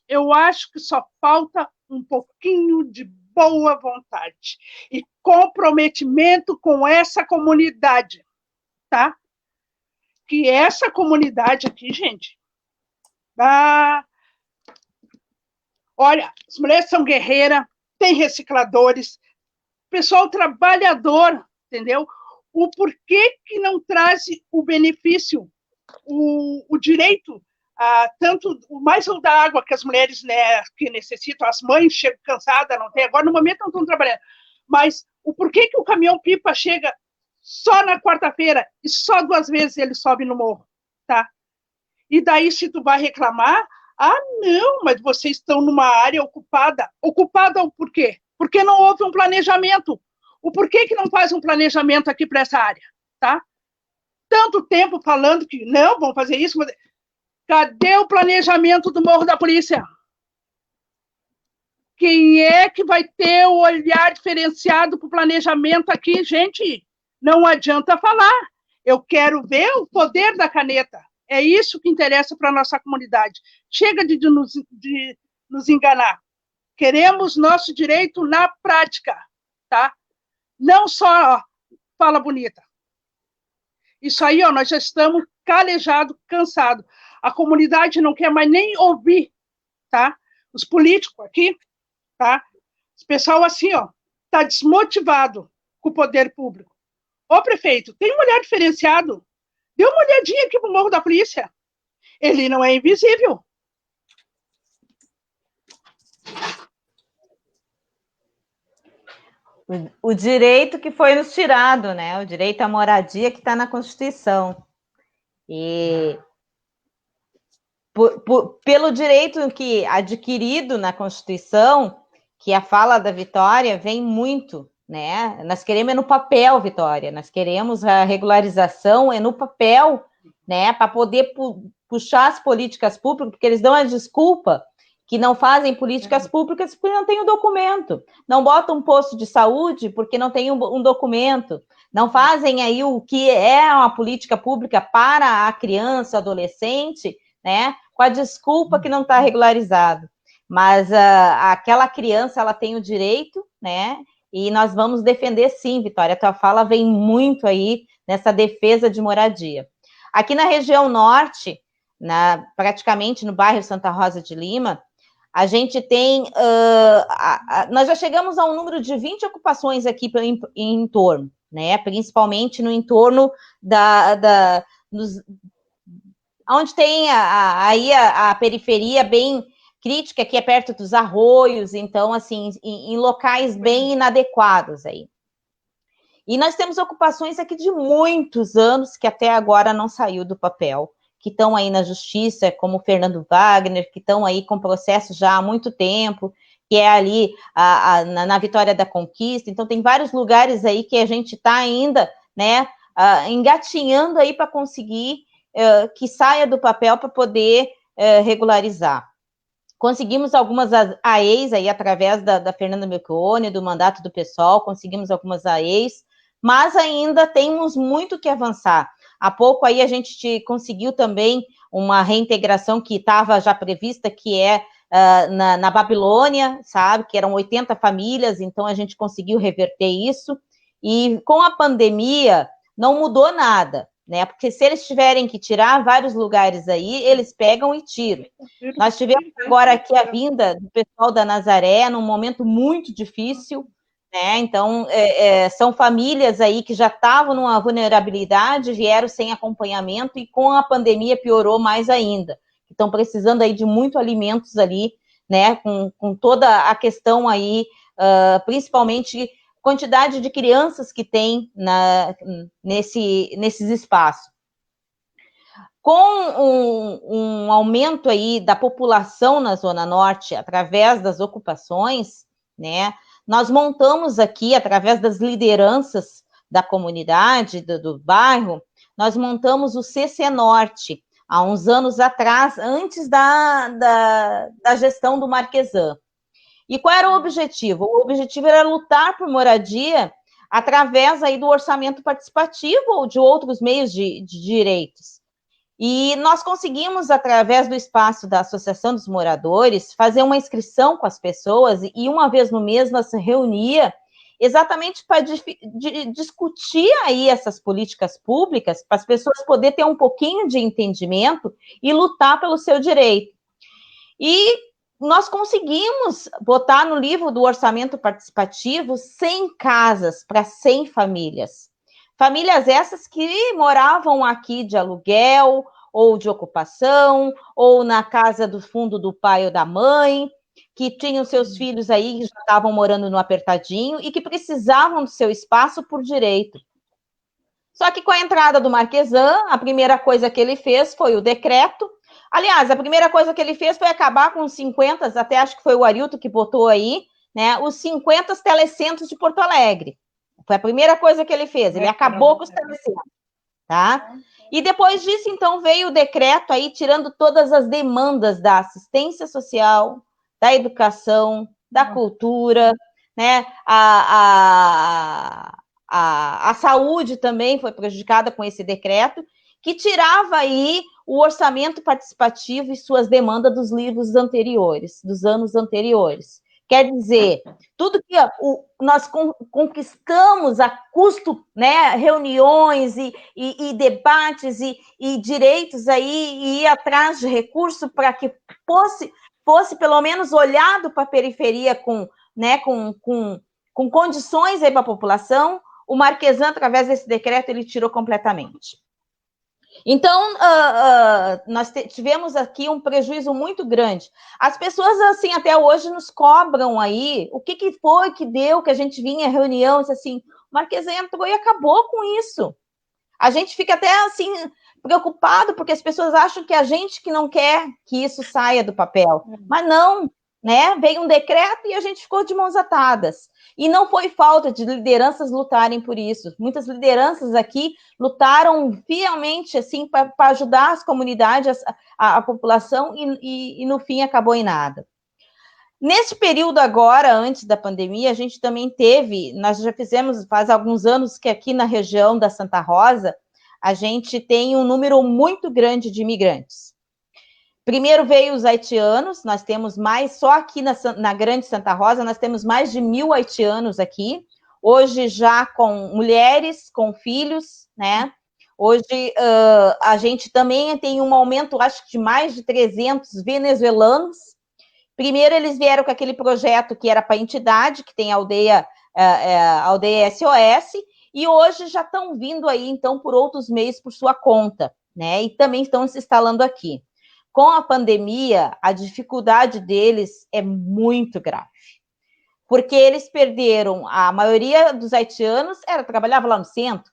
[SPEAKER 2] Eu acho que só falta um pouquinho de boa vontade e comprometimento com essa comunidade, tá? Que essa comunidade aqui, gente, olha, as mulheres são guerreiras, tem recicladores, pessoal trabalhador, entendeu? O porquê que não traz o benefício, o direito tanto o mais da água que as mulheres, né, que necessitam, as mães chegam cansadas, não tem, agora no momento não estão trabalhando, mas o porquê que o caminhão-pipa chega só na quarta-feira e só 2 vezes ele sobe no morro, tá? E daí, se tu vai reclamar, não, mas vocês estão numa área ocupada. Ocupada por quê? Porque não houve um planejamento. O porquê que não faz um planejamento aqui para essa área, tá? Tanto tempo falando que não, vão fazer isso. Cadê o planejamento do Morro da Polícia? Quem é que vai ter o olhar diferenciado para o planejamento aqui, gente? Não adianta falar. Eu quero ver o poder da caneta. É isso que interessa para a nossa comunidade. Chega de nos enganar. Queremos nosso direito na prática, tá? Não só fala bonita. Isso aí, nós já estamos calejados, cansados. A comunidade não quer mais nem ouvir, tá? Os políticos aqui, tá? O pessoal assim, tá desmotivado com o poder público. Ô, prefeito, tem um olhar diferenciado. Dê uma olhadinha aqui pro Morro da Polícia. Ele não é invisível.
[SPEAKER 3] O direito que foi nos tirado, né? O direito à moradia que está na Constituição. E pelo direito que adquirido na Constituição, que a fala da Vitória vem muito, né? Nós queremos no papel, Vitória. Nós queremos a regularização no papel, né? Para poder puxar as políticas públicas, porque eles dão a desculpa que não fazem políticas públicas porque não tem o documento. Não botam um posto de saúde porque não tem um documento. Não fazem aí o que é uma política pública para a criança, adolescente, né? Com a desculpa que não está regularizado. Mas aquela criança, ela tem o direito, né? E nós vamos defender sim, Vitória. A tua fala vem muito aí nessa defesa de moradia. Aqui na região norte, praticamente no bairro Santa Rosa de Lima, a gente tem, nós já chegamos a um número de 20 ocupações aqui em entorno, né? Principalmente no entorno onde tem aí a periferia bem crítica, que é perto dos arroios, então, assim, em locais bem inadequados aí. E nós temos ocupações aqui de muitos anos que até agora não saiu do papel, que estão aí na justiça, como o Fernando Wagner, que estão aí com processos já há muito tempo, que é ali na Vitória da Conquista. Então, tem vários lugares aí que a gente está ainda, né, engatinhando aí para conseguir que saia do papel para poder regularizar. Conseguimos algumas AEs aí através da Fernanda Melchione, do mandato do PSOL, conseguimos algumas AEs, mas ainda temos muito que avançar. Há pouco aí a gente conseguiu também uma reintegração que estava já prevista, que é na Babilônia, sabe, que eram 80 famílias, então a gente conseguiu reverter isso, e com a pandemia não mudou nada, né, porque se eles tiverem que tirar vários lugares aí, eles pegam e tiram. Nós tivemos agora aqui a vinda do pessoal da Nazaré, num momento muito difícil, né, então são famílias aí que já estavam numa vulnerabilidade, vieram sem acompanhamento e com a pandemia piorou mais ainda. Estão precisando aí de muito alimentos ali, né, com toda a questão aí, principalmente quantidade de crianças que tem nesses espaços. Com um aumento aí da população na Zona Norte, através das ocupações, né, nós montamos aqui, através das lideranças da comunidade, do bairro, nós montamos o CC Norte, há uns anos atrás, antes da gestão do Marquesan. E qual era o objetivo? O objetivo era lutar por moradia através aí do orçamento participativo ou de outros meios de direitos. E nós conseguimos, através do espaço da Associação dos Moradores, fazer uma inscrição com as pessoas e uma vez no mês nós se reunia exatamente para discutir aí essas políticas públicas, para as pessoas poderem ter um pouquinho de entendimento e lutar pelo seu direito. E nós conseguimos botar no livro do orçamento participativo 100 casas para 100 famílias. Famílias essas que moravam aqui de aluguel ou de ocupação, ou na casa do fundo do pai ou da mãe, que tinham seus filhos aí que já estavam morando no apertadinho e que precisavam do seu espaço por direito. Só que com a entrada do Marquesan, a primeira coisa que ele fez foi o decreto. Aliás, a primeira coisa que ele fez foi acabar com os 50, até acho que foi o Arilton que botou aí, né, os 50 telecentros de Porto Alegre. Foi a primeira coisa que ele fez, ele acabou com os telecentros, tá? E depois disso, então, veio o decreto aí, tirando todas as demandas da assistência social, da educação, da cultura, né, a saúde também foi prejudicada com esse decreto, que tirava aí o orçamento participativo e suas demandas dos livros anteriores, dos anos anteriores. Quer dizer, tudo que nós conquistamos a custo, né, reuniões e debates e direitos aí, e ir atrás de recurso para que fosse pelo menos olhado para a periferia com condições aí para a população, o Marquesan, através desse decreto, ele tirou completamente. Então, nós tivemos aqui um prejuízo muito grande. As pessoas, assim, até hoje nos cobram aí, o que foi que deu, que a gente vinha em reunião, assim, o Marquesan entrou e acabou com isso. A gente fica até, assim, preocupado, porque as pessoas acham que a gente que não quer que isso saia do papel. Mas não, né? Veio um decreto e a gente ficou de mãos atadas. E não foi falta de lideranças lutarem por isso. Muitas lideranças aqui lutaram fielmente, assim, para ajudar as comunidades, a população, e no fim acabou em nada. Nesse período agora, antes da pandemia, a gente também teve, nós já fizemos, faz alguns anos que aqui na região da Santa Rosa, a gente tem um número muito grande de imigrantes. Primeiro veio os haitianos, nós temos mais, só aqui na Grande Santa Rosa, nós temos mais de 1.000 haitianos aqui, hoje já com mulheres, com filhos, né? Hoje a gente também tem um aumento, acho que de mais de 300 venezuelanos. Primeiro eles vieram com aquele projeto que era para a entidade, que tem a aldeia SOS, e hoje já estão vindo aí, então, por outros meios, por sua conta, né? E também estão se instalando aqui. Com a pandemia, a dificuldade deles é muito grave, porque eles perderam, a maioria dos haitianos trabalhava lá no centro,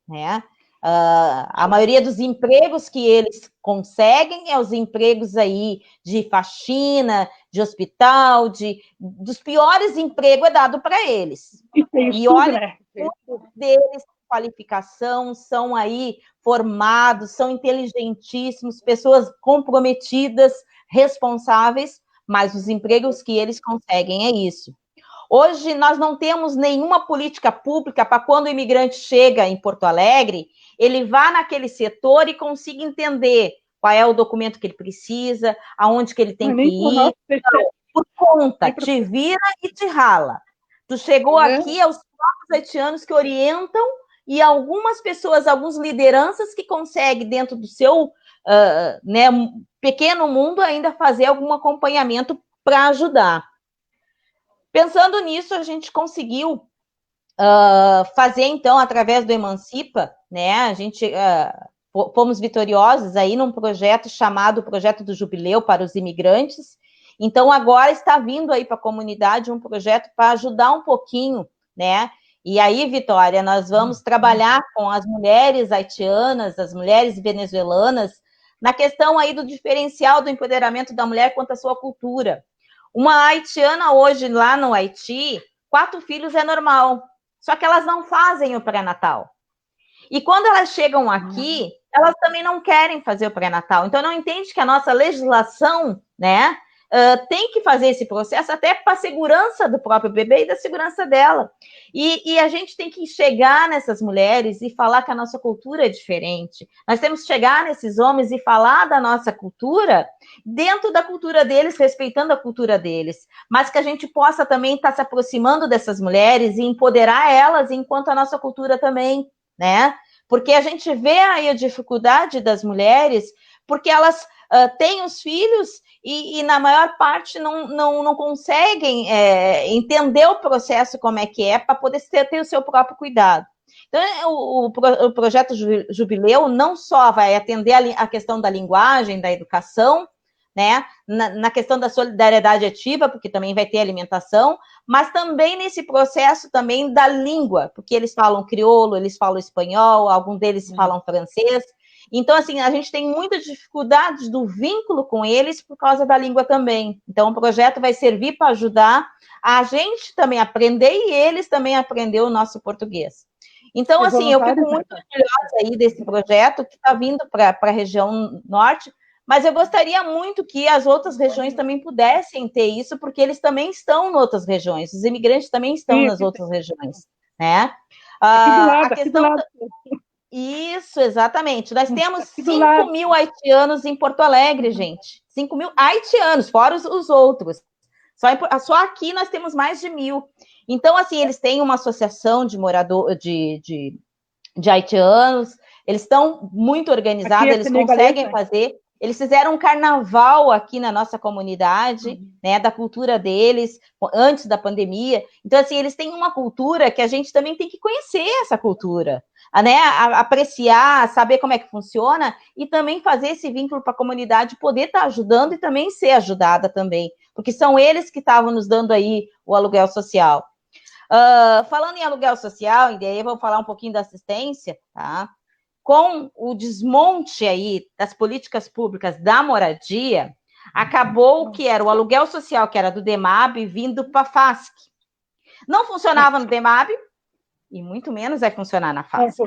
[SPEAKER 3] né? A maioria dos empregos que eles conseguem os empregos aí de faxina, de hospital, dos piores empregos é dado para eles. E olha, né? Muitos deles qualificação, são aí formados, são inteligentíssimos, pessoas comprometidas, responsáveis, mas os empregos que eles conseguem é isso. Hoje, nós não temos nenhuma política pública para quando o imigrante chega em Porto Alegre, ele vá naquele setor e consiga entender qual é o documento que ele precisa, aonde que ele tem que ir. Não, por conta, te vira e te rala. Tu chegou aqui, é os próprios haitianos que orientam e algumas pessoas, algumas lideranças que conseguem, dentro do seu pequeno mundo, ainda fazer algum acompanhamento para ajudar. Pensando nisso, a gente conseguiu fazer, então, através do Emancipa, né? A gente fomos vitoriosos aí num projeto chamado Projeto do Jubileu para os Imigrantes. Então, agora está vindo aí para a comunidade um projeto para ajudar um pouquinho, né? E aí, Vitória, nós vamos trabalhar com as mulheres haitianas, as mulheres venezuelanas, na questão aí do diferencial do empoderamento da mulher quanto à sua cultura. Uma haitiana hoje, lá no Haiti, 4 filhos é normal, só que elas não fazem o pré-natal. E quando elas chegam aqui, elas também não querem fazer o pré-natal. Então, não entende que a nossa legislação, né, tem que fazer esse processo até para a segurança do próprio bebê e da segurança dela. E a gente tem que chegar nessas mulheres e falar que a nossa cultura é diferente. Nós temos que chegar nesses homens e falar da nossa cultura dentro da cultura deles, respeitando a cultura deles, mas que a gente possa também estar se aproximando dessas mulheres e empoderar elas enquanto a nossa cultura também, né? Porque a gente vê aí a dificuldade das mulheres, porque elas têm os filhos e na maior parte não conseguem entender o processo como é que é para poder ter o seu próprio cuidado. Então, o projeto Jubileu não só vai atender a questão da linguagem, da educação, né, na questão da solidariedade ativa, porque também vai ter alimentação, mas também nesse processo também da língua, porque eles falam crioulo, eles falam espanhol, alguns deles falam francês. Então, assim, a gente tem muitas dificuldades do vínculo com eles por causa da língua também. Então, o projeto vai servir para ajudar a gente também aprender e eles também aprender o nosso português. Então, assim, eu fico muito orgulhosa aí desse projeto que está vindo para a região norte, mas eu gostaria muito que as outras regiões também pudessem ter isso, porque eles também estão em outras regiões, os imigrantes também estão nas outras regiões, né? A questão... Isso, exatamente. Nós temos 5 mil haitianos em Porto Alegre, gente. 5 mil haitianos, fora os outros. Só aqui nós temos mais de 1.000. Então, assim, eles têm uma associação de de haitianos, eles estão muito organizados, eles conseguem fazer. Eles fizeram um carnaval aqui na nossa comunidade, né, da cultura deles, antes da pandemia. Então, assim, eles têm uma cultura que a gente também tem que conhecer essa cultura, né, apreciar, saber como é que funciona e também fazer esse vínculo para a comunidade poder estar ajudando e também ser ajudada também, porque são eles que estavam nos dando aí o aluguel social. Falando em aluguel social, e daí eu vou falar um pouquinho da assistência, tá? Com o desmonte aí das políticas públicas da moradia, acabou que era o aluguel social, que era do DEMAB, vindo para a FASC. Não funcionava no DEMAB, e muito menos vai funcionar na FASC.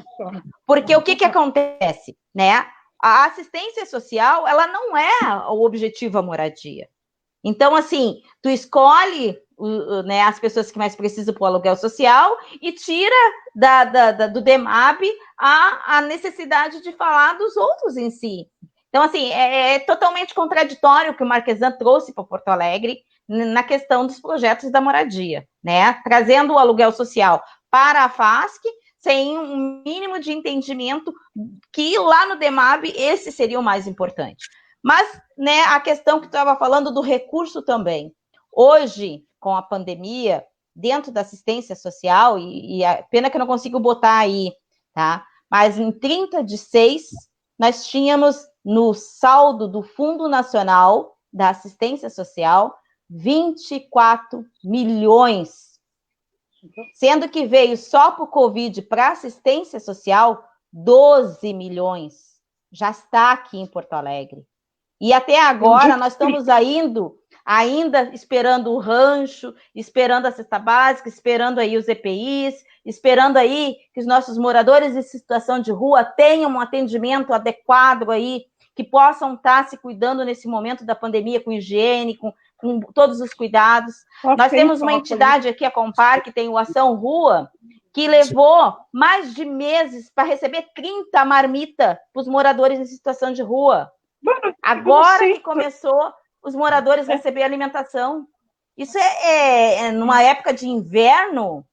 [SPEAKER 3] Porque o que acontece, né? A assistência social, ela não é o objetivo a moradia. Então, assim, tu escolhe né, as pessoas que mais precisam para o aluguel social e tira do DEMAB a necessidade de falar dos outros em si. Então, assim, é totalmente contraditório o que o Marquesan trouxe para Porto Alegre na questão dos projetos da moradia, né? Trazendo o aluguel social para a FASC, sem um mínimo de entendimento que lá no DEMAB esse seria o mais importante. Mas, né, a questão que tu estava falando do recurso também. Hoje, com a pandemia, dentro da assistência social, e a pena que eu não consigo botar aí, tá? Mas em 30/6, nós tínhamos no saldo do Fundo Nacional da Assistência Social 24 milhões. Sendo que veio só para o Covid, para assistência social, 12 milhões. Já está aqui em Porto Alegre. E até agora nós estamos ainda esperando o rancho, esperando a cesta básica, esperando aí os EPIs, esperando aí que os nossos moradores em situação de rua tenham um atendimento adequado aí, que possam estar se cuidando nesse momento da pandemia com higiene, com todos os cuidados. Nós temos uma entidade aqui, a Compar, que tem o Ação Rua, que levou mais de meses para receber 30 marmitas para os moradores em situação de rua. Agora que começou os moradores receber alimentação. Isso numa época de inverno,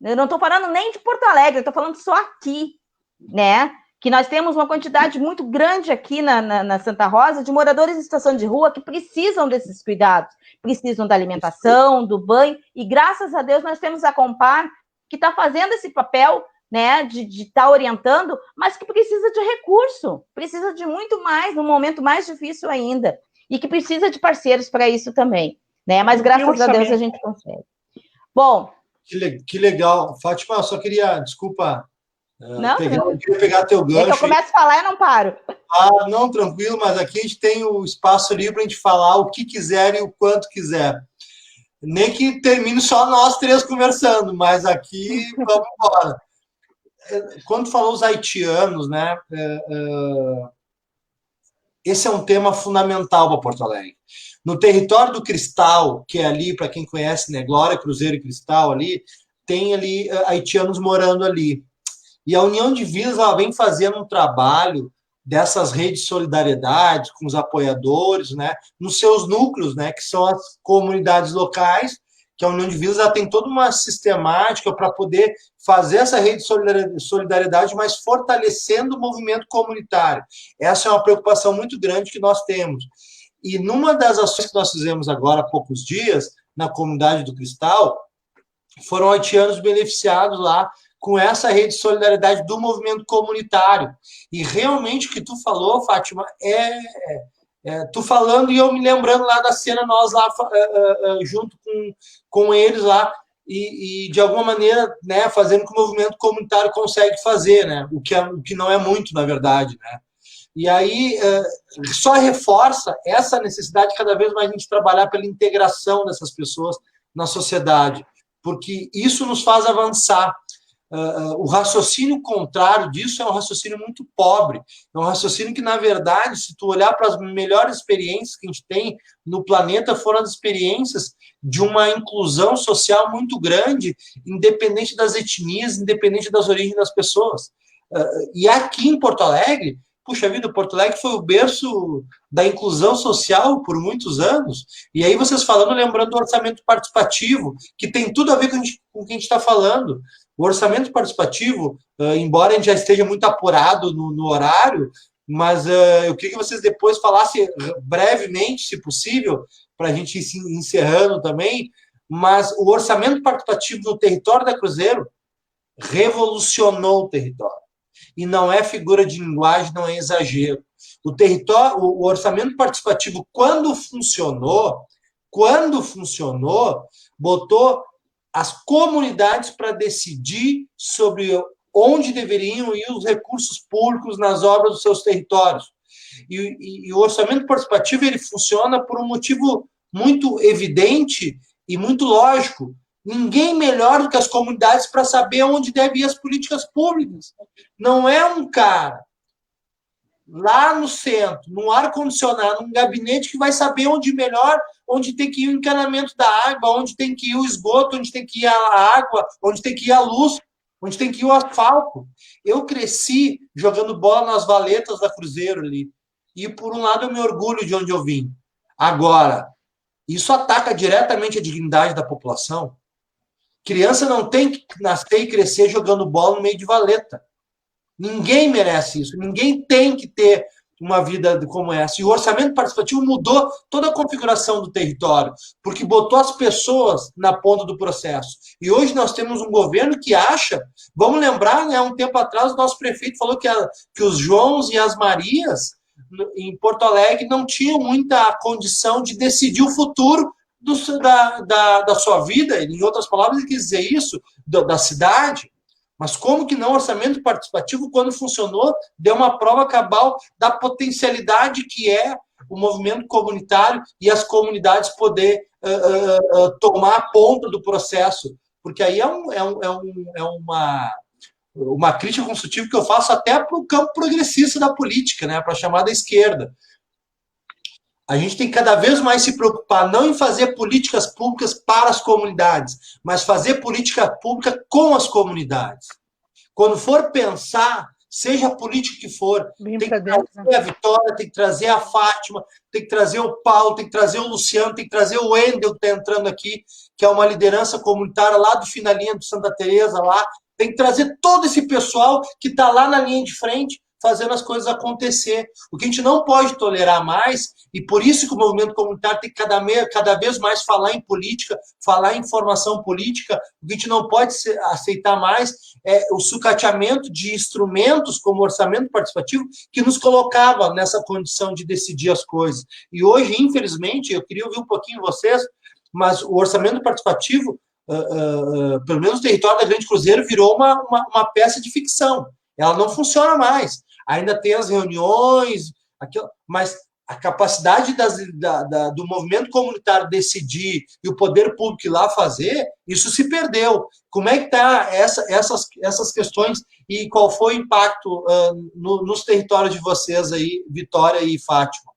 [SPEAKER 3] eu não estou falando nem de Porto Alegre, eu estou falando só aqui, né? Que nós temos uma quantidade muito grande aqui na Santa Rosa de moradores em situação de rua que precisam desses cuidados, precisam da alimentação, do banho, e graças a Deus nós temos a Compar, que está fazendo esse papel, né, de estar orientando, mas que precisa de recurso, precisa de muito mais, num momento mais difícil ainda, e que precisa de parceiros para isso também, né, mas graças a Deus a gente consegue. Bom...
[SPEAKER 1] Que legal. Fátima, eu só queria, desculpa,
[SPEAKER 3] não,
[SPEAKER 1] queria pegar teu gancho.
[SPEAKER 3] É que eu começo a falar e não paro.
[SPEAKER 1] Não, tranquilo, mas aqui a gente tem o espaço livre para a gente falar o que quiser e o quanto quiser. Nem que termine só nós três conversando, mas aqui vamos embora. Quando falou os haitianos, né? Esse é um tema fundamental para Porto Alegre. No território do Cristal, que é ali, para quem conhece, né? Glória, Cruzeiro e Cristal ali, tem ali haitianos morando ali. E a União de Vilas, ela vem fazendo um trabalho dessas redes de solidariedade com os apoiadores, né? Nos seus núcleos, né? Que são as comunidades locais, que a União de Vilas ela tem toda uma sistemática para poder fazer essa rede de solidariedade, mas fortalecendo o movimento comunitário. Essa é uma preocupação muito grande que nós temos. E numa das ações que nós fizemos agora há poucos dias, na comunidade do Cristal, foram haitianos beneficiados lá com essa rede de solidariedade do movimento comunitário. E realmente o que tu falou, Fátima, tu falando e eu me lembrando lá da cena, nós lá junto com eles lá, e de alguma maneira, né, fazendo o que o movimento comunitário consegue fazer, né, o que não é muito, na verdade, né. E aí só reforça essa necessidade de cada vez mais a gente trabalhar pela integração dessas pessoas na sociedade, porque isso nos faz avançar. O raciocínio contrário disso é um raciocínio muito pobre, é um raciocínio que, na verdade, se tu olhar para as melhores experiências que a gente tem no planeta, foram as experiências de uma inclusão social muito grande, independente das etnias, independente das origens das pessoas. E aqui em Porto Alegre, puxa vida, Porto Alegre foi o berço da inclusão social por muitos anos, e aí vocês falando, lembrando do orçamento participativo, que tem tudo a ver com o que a gente está falando. O orçamento participativo, embora a gente já esteja muito apurado no horário, mas eu queria que vocês depois falassem brevemente, se possível, para a gente ir encerrando também, mas o orçamento participativo no território da Cruzeiro revolucionou o território. E não é figura de linguagem, não é exagero. O orçamento participativo, quando funcionou, botou as comunidades para decidir sobre onde deveriam ir os recursos públicos nas obras dos seus territórios. E o orçamento participativo ele funciona por um motivo muito evidente e muito lógico. Ninguém melhor do que as comunidades para saber onde devem ir as políticas públicas. Não é um cara lá no centro, num ar-condicionado, num gabinete que vai saber onde tem que ir o encanamento da água, onde tem que ir o esgoto, onde tem que ir a água, onde tem que ir a luz, onde tem que ir o asfalto. Eu cresci jogando bola nas valetas da Cruzeiro ali. E, por um lado, eu me orgulho de onde eu vim. Agora, isso ataca diretamente a dignidade da população. Criança não tem que nascer e crescer jogando bola no meio de valeta. Ninguém merece isso. Ninguém tem que ter uma vida como essa. E o orçamento participativo mudou toda a configuração do território, porque botou as pessoas na ponta do processo. E hoje nós temos um governo que acha... Vamos lembrar, né, um tempo atrás, o nosso prefeito falou que os Joãos e as Marias em Porto Alegre não tinham muita condição de decidir o futuro da sua vida. Em outras palavras, ele quis dizer isso, da cidade. Mas como que não? O orçamento participativo, quando funcionou, deu uma prova cabal da potencialidade que é o movimento comunitário e as comunidades poder tomar a ponta do processo. Porque aí uma crítica construtiva que eu faço até para o campo progressista da política, né, para a chamada esquerda. A gente tem que cada vez mais se preocupar não em fazer políticas públicas para as comunidades, mas fazer política pública com as comunidades. Quando for pensar, seja a política que for, tem que trazer a Vitória, tem que trazer a Fátima, tem que trazer o Paulo, tem que trazer o Luciano, tem que trazer o Wendel, que está entrando aqui, que é uma liderança comunitária lá do Finalinha do Santa Teresa, lá. Tem que trazer todo esse pessoal que está lá na linha de frente, fazendo as coisas acontecer. O que a gente não pode tolerar mais, e por isso que o movimento comunitário tem que cada vez mais falar em política, falar em formação política, o que a gente não pode aceitar mais é o sucateamento de instrumentos como o orçamento participativo que nos colocava nessa condição de decidir as coisas. E hoje, infelizmente, eu queria ouvir um pouquinho vocês, mas o orçamento participativo, pelo menos o território da Grande Cruzeiro, virou uma peça de ficção. Ela não funciona mais. Ainda tem as reuniões, mas a capacidade do movimento comunitário decidir e o poder público ir lá fazer, isso se perdeu. Como é que está essas questões e qual foi o impacto nos territórios de vocês aí, Vitória e Fátima?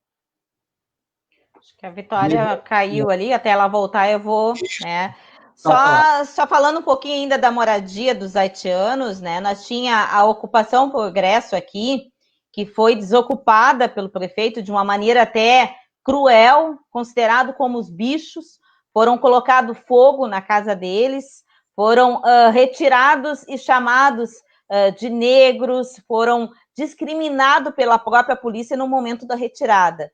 [SPEAKER 3] Acho que a Vitória caiu ali, até ela voltar eu vou... né? Só falando um pouquinho ainda da moradia dos haitianos, né? Nós tinha a ocupação Progresso aqui, que foi desocupada pelo prefeito de uma maneira até cruel, considerado como os bichos, foram colocado fogo na casa deles, foram retirados e chamados de negros, foram discriminados pela própria polícia no momento da retirada.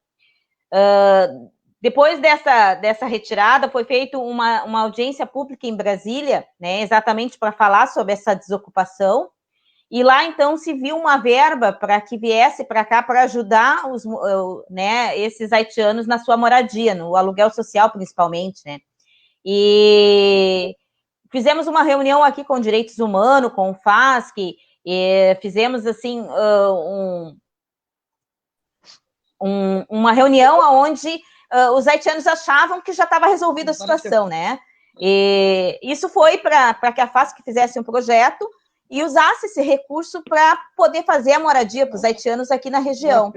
[SPEAKER 3] Depois dessa retirada, foi feita uma audiência pública em Brasília, né, exatamente para falar sobre essa desocupação, e lá, então, se viu uma verba para que viesse para cá para ajudar né, esses haitianos na sua moradia, no aluguel social, principalmente, né. E fizemos uma reunião aqui com Direitos Humanos, com o FASC, e fizemos, assim, uma reunião onde os haitianos achavam que já estava resolvida a situação, né? E isso foi para que a FASC fizesse um projeto e usasse esse recurso para poder fazer a moradia para os haitianos aqui na região.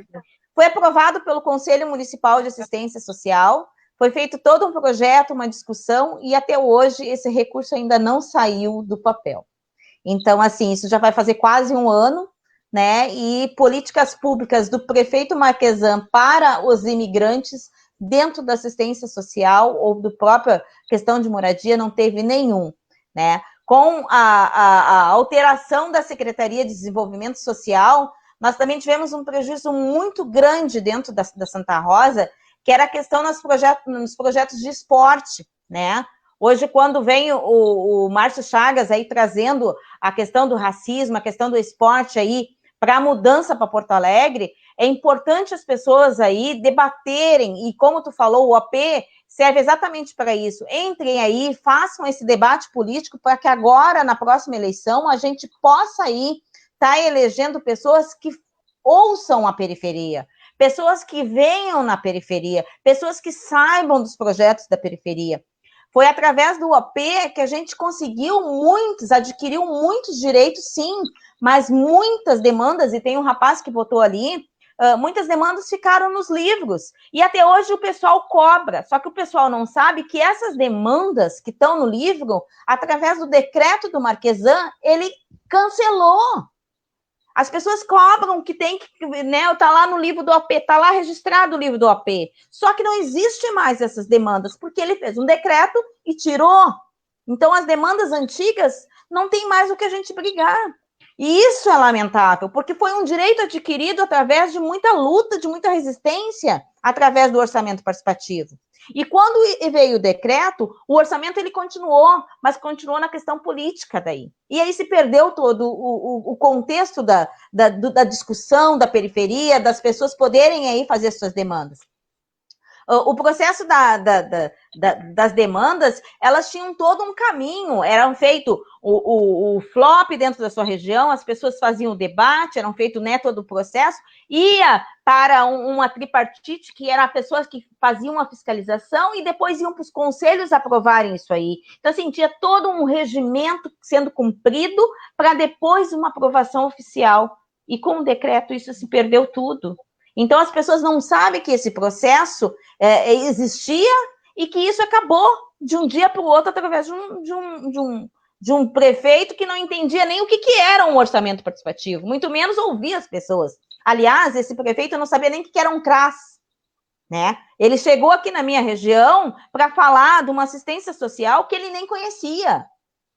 [SPEAKER 3] Foi aprovado pelo Conselho Municipal de Assistência Social, foi feito todo um projeto, uma discussão, e até hoje esse recurso ainda não saiu do papel. Então, assim, isso já vai fazer quase um ano, né? E políticas públicas do prefeito Marquesan para os imigrantes dentro da assistência social ou do própria questão de moradia não teve nenhum, né? Com a alteração da Secretaria de Desenvolvimento Social, nós também tivemos um prejuízo muito grande dentro da Santa Rosa, que era a questão nos projetos de esporte, né? Hoje, quando vem o Márcio Chagas aí trazendo a questão do racismo, a questão do esporte aí para a mudança para Porto Alegre, é importante as pessoas aí debaterem, e como tu falou, o OP serve exatamente para isso. Entrem aí, façam esse debate político para que agora, na próxima eleição, a gente possa aí estar elegendo pessoas que ouçam a periferia, pessoas que venham na periferia, pessoas que saibam dos projetos da periferia. Foi através do OP que a gente adquiriu muitos direitos, sim, mas muitas demandas, e tem um rapaz que votou ali, muitas demandas ficaram nos livros, e até hoje o pessoal cobra, só que o pessoal não sabe que essas demandas que estão no livro, através do decreto do Marquesan, ele cancelou. As pessoas cobram que tem que, né, tá lá no livro do OP, tá lá registrado o livro do OP. Só que não existe mais essas demandas, porque ele fez um decreto e tirou. Então, as demandas antigas não tem mais o que a gente brigar. E isso é lamentável, porque foi um direito adquirido através de muita luta, de muita resistência, através do orçamento participativo. E quando veio o decreto, o orçamento ele continuou, mas continuou na questão política daí. E aí se perdeu todo o contexto da discussão, da periferia, das pessoas poderem aí fazer suas demandas. O processo das demandas, elas tinham todo um caminho, eram feito o flop dentro da sua região, as pessoas faziam o debate, eram feito, né, todo o processo, ia para uma tripartite, que eram pessoas que faziam uma fiscalização e depois iam para os conselhos aprovarem isso aí. Então, assim, tinha todo um regimento sendo cumprido para depois uma aprovação oficial. E com o decreto isso se perdeu tudo. Então, as pessoas não sabem que esse processo existia e que isso acabou de um dia para o outro através de um prefeito que não entendia nem o que era um orçamento participativo, muito menos ouvia as pessoas. Aliás, esse prefeito não sabia nem o que era um CRAS, né? Ele chegou aqui na minha região para falar de uma assistência social que ele nem conhecia.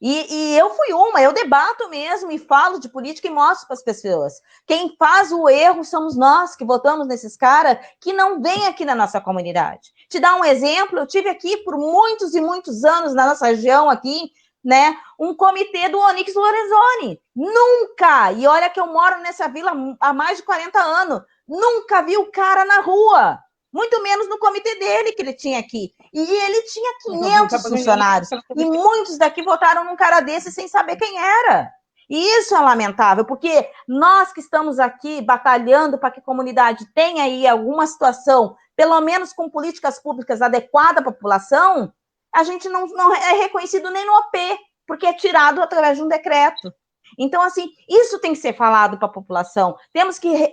[SPEAKER 3] E eu eu debato mesmo e falo de política e mostro para as pessoas. Quem faz o erro somos nós, que votamos nesses caras que não vêm aqui na nossa comunidade. Te dar um exemplo, eu tive aqui por muitos e muitos anos na nossa região aqui, né, um comitê do Onyx Lorenzoni. Nunca, e olha que eu moro nessa vila há mais de 40 anos, nunca vi o cara na rua. Muito menos no comitê dele que ele tinha aqui. E ele tinha 500 funcionários. E muitos daqui votaram num cara desse sem saber quem era. E isso é lamentável, porque nós que estamos aqui batalhando para que a comunidade tenha aí alguma situação, pelo menos com políticas públicas adequadas à população, a gente não é reconhecido nem no OP, porque é tirado através de um decreto. Então, assim, isso tem que ser falado para a população. Temos que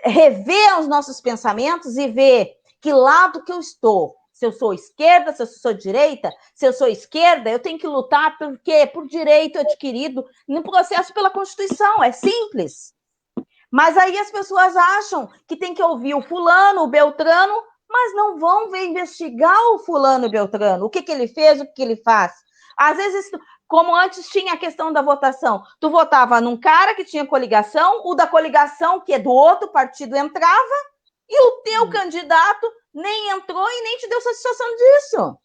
[SPEAKER 3] rever os nossos pensamentos e ver que lado que eu estou. Se eu sou esquerda, se eu sou direita, se eu sou esquerda, eu tenho que lutar por direito adquirido no processo pela Constituição, é simples. Mas aí as pessoas acham que tem que ouvir o fulano, o beltrano, mas não vão ver investigar o fulano e o beltrano, o que ele fez, o que ele faz. Às vezes, como antes tinha a questão da votação, tu votava num cara que tinha coligação, o da coligação, que é do outro partido, entrava, e o teu candidato nem entrou e nem te deu satisfação disso.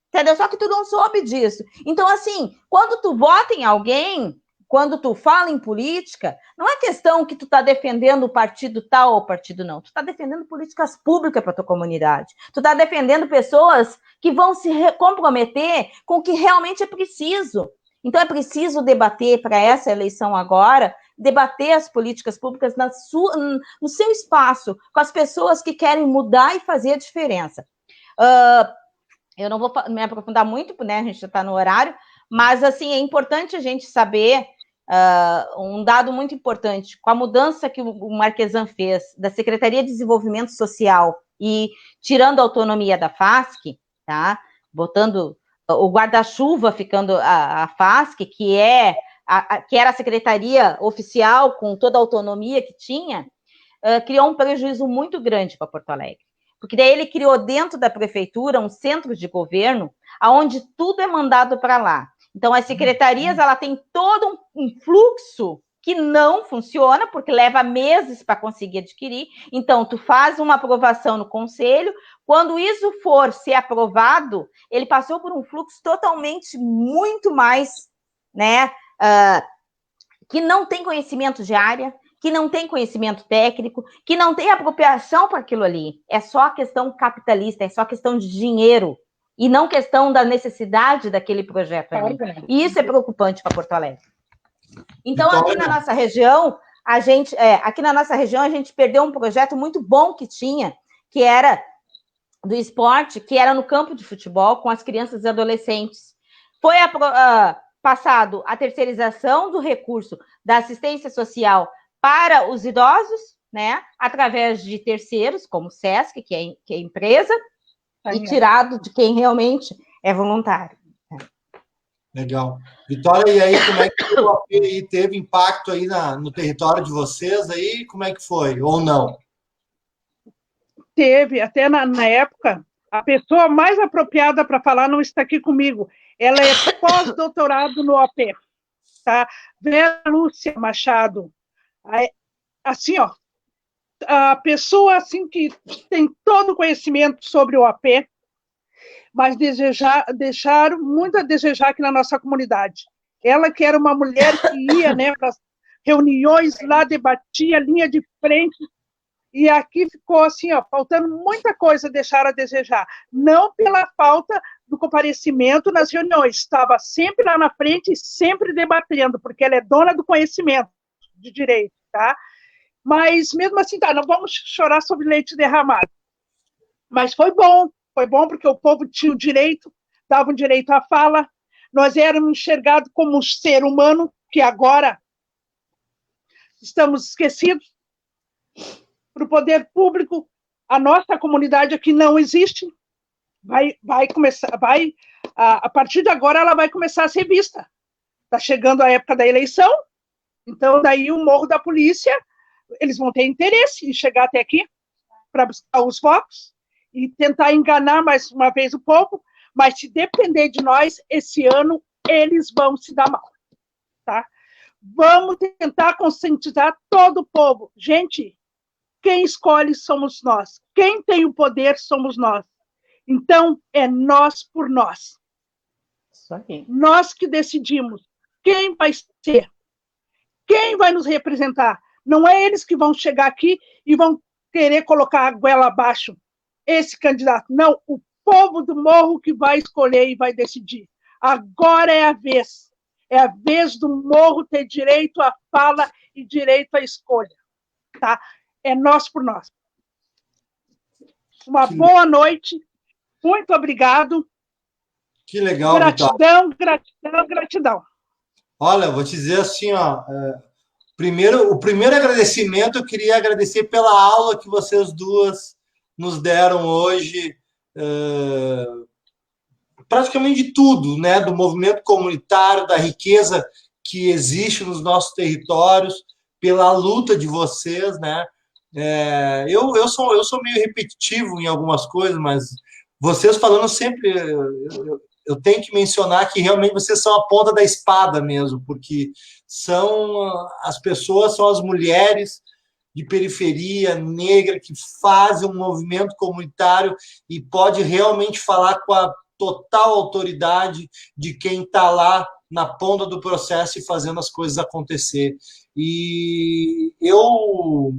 [SPEAKER 3] Entendeu? Só que tu não soube disso. Então, assim, quando tu vota em alguém, quando tu fala em política, não é questão que tu tá defendendo o partido tal ou o partido não. Tu tá defendendo políticas públicas para tua comunidade. Tu tá defendendo pessoas que vão se comprometer com o que realmente é preciso. Então, é preciso debater para essa eleição agora, debater as políticas públicas no seu espaço, com as pessoas que querem mudar e fazer a diferença. Eu não vou me aprofundar muito, né? A gente já está no horário, mas assim é importante a gente saber um dado muito importante. Com a mudança que o Marquesan fez da Secretaria de Desenvolvimento Social e tirando a autonomia da FASC, tá? Botando o guarda-chuva ficando a FASC, que era a secretaria oficial com toda a autonomia que tinha, criou um prejuízo muito grande para Porto Alegre. Porque daí ele criou dentro da prefeitura um centro de governo onde tudo é mandado para lá. Então, as secretarias, ela tem todo um fluxo que não funciona, porque leva meses para conseguir adquirir. Então, tu faz uma aprovação no conselho, quando isso for ser aprovado, ele passou por um fluxo totalmente muito mais, né, que não tem conhecimento de área, que não tem conhecimento técnico, que não tem apropriação para aquilo ali. É só questão capitalista, é só questão de dinheiro, e não questão da necessidade daquele projeto ali. E isso é preocupante para Porto Alegre. Então, aqui na nossa região, a gente perdeu um projeto muito bom que tinha, que era do esporte, que era no campo de futebol, com as crianças e adolescentes. Foi passado a terceirização do recurso da assistência social para os idosos, né, através de terceiros, como o SESC, que é empresa, e tirado de quem realmente é voluntário.
[SPEAKER 1] Legal. Vitória, e aí como é que o AP teve impacto aí no território de vocês aí? Como é que foi? Ou não?
[SPEAKER 2] Teve, até na época, a pessoa mais apropriada para falar não está aqui comigo. Ela é pós-doutorado no AP, tá? Vera Lúcia Machado. Assim, ó, a pessoa assim que tem todo o conhecimento sobre o AP, mas deixaram muito a desejar aqui na nossa comunidade. Ela que era uma mulher que ia, né, para as reuniões lá, debatia, linha de frente, e aqui ficou assim, ó, faltando muita coisa, deixaram a desejar. Não pela falta do comparecimento nas reuniões, estava sempre lá na frente e sempre debatendo, porque ela é dona do conhecimento de direito, tá? Mas mesmo assim, tá, não vamos chorar sobre leite derramado. Mas foi bom porque o povo tinha o direito, dava o direito à fala, nós éramos enxergados como um ser humano, que agora estamos esquecidos. Para o poder público, a nossa comunidade aqui não existe, vai começar, a partir de agora ela vai começar a ser vista. Está chegando a época da eleição, então daí o Morro da Polícia, eles vão ter interesse em chegar até aqui para buscar os votos e tentar enganar mais uma vez o povo, mas se depender de nós, esse ano eles vão se dar mal, tá? Vamos tentar conscientizar todo o povo. Gente, quem escolhe somos nós. Quem tem o poder somos nós. Então, é nós por nós.
[SPEAKER 3] Isso aí.
[SPEAKER 2] Nós que decidimos quem vai ser, quem vai nos representar. Não é eles que vão chegar aqui e vão querer colocar a goela abaixo esse candidato. Não, o povo do Morro que vai escolher e vai decidir. Agora é a vez. É a vez do Morro ter direito à fala e direito à escolha. Tá? É nós por nós. Uma boa noite. Muito obrigado.
[SPEAKER 1] Que legal,
[SPEAKER 2] gratidão, gratidão, gratidão.
[SPEAKER 1] Olha, vou te dizer assim, ó, o primeiro agradecimento, eu queria agradecer pela aula que vocês duas nos deram hoje, praticamente de tudo, né, do movimento comunitário, da riqueza que existe nos nossos territórios, pela luta de vocês, né. Eu sou meio repetitivo em algumas coisas, mas vocês falando sempre, eu tenho que mencionar que realmente vocês são a ponta da espada mesmo, porque são as pessoas, são as mulheres de periferia negra que fazem um movimento comunitário e pode realmente falar com a total autoridade de quem está lá na ponta do processo e fazendo as coisas acontecer. E eu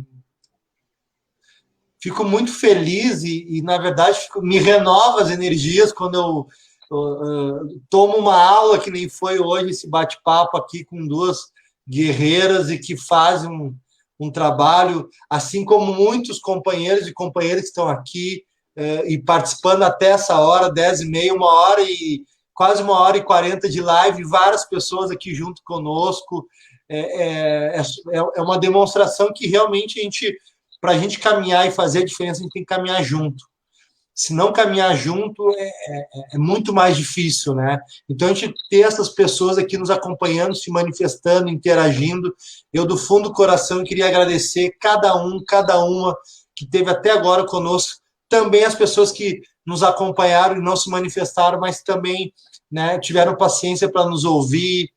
[SPEAKER 1] fico muito feliz na verdade, me renova as energias quando eu tomo uma aula, que nem foi hoje esse bate-papo aqui com duas guerreiras e que fazem um trabalho, assim como muitos companheiros e companheiras que estão aqui e participando até essa hora, 10h30, 1h e quase 1h40 de live, várias pessoas aqui junto conosco. É uma demonstração que realmente para a gente caminhar e fazer a diferença, a gente tem que caminhar junto. Se não caminhar junto, é muito mais difícil, né? Então, a gente ter essas pessoas aqui nos acompanhando, se manifestando, interagindo. Eu, do fundo do coração, queria agradecer cada uma que esteve até agora conosco. Também as pessoas que nos acompanharam e não se manifestaram, mas também, né, tiveram paciência para nos ouvir,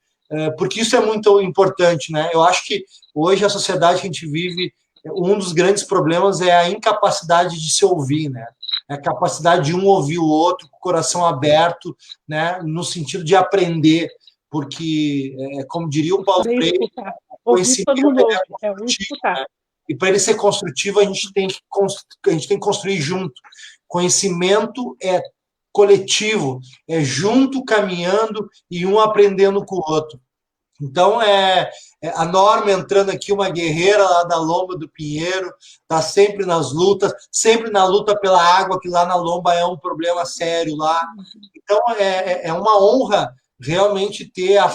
[SPEAKER 1] porque isso é muito importante, né? Eu acho que hoje a sociedade que a gente vive, um dos grandes problemas é a incapacidade de se ouvir, né? A capacidade de um ouvir o outro, com o coração aberto, né? No sentido de aprender, porque, como diria o Paulo Freire, o conhecimento é construtivo, né? E para ele ser construtivo, a gente tem que construir junto. Conhecimento é coletivo, é junto, caminhando e um aprendendo com o outro. Então, a Norma entrando aqui, uma guerreira lá da Lomba do Pinheiro, está sempre nas lutas, sempre na luta pela água, que lá na Lomba é um problema sério lá. Então, é uma honra realmente ter a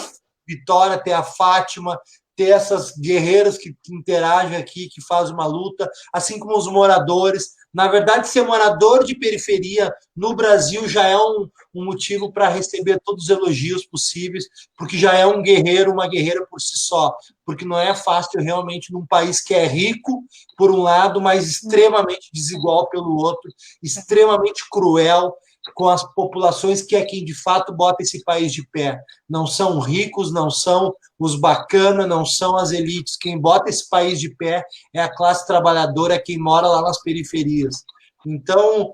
[SPEAKER 1] Vitória, ter a Fátima, ter essas guerreiras que interagem aqui, que fazem uma luta, assim como os moradores. Na verdade, ser morador de periferia no Brasil já é um motivo para receber todos os elogios possíveis, porque já é um guerreiro, uma guerreira por si só, porque não é fácil realmente num país que é rico, por um lado, mas extremamente desigual pelo outro, extremamente cruel com as populações que é quem de fato bota esse país de pé. Não são ricos, não são os bacanas, não são as elites. Quem bota esse país de pé é a classe trabalhadora, é quem mora lá nas periferias. Então,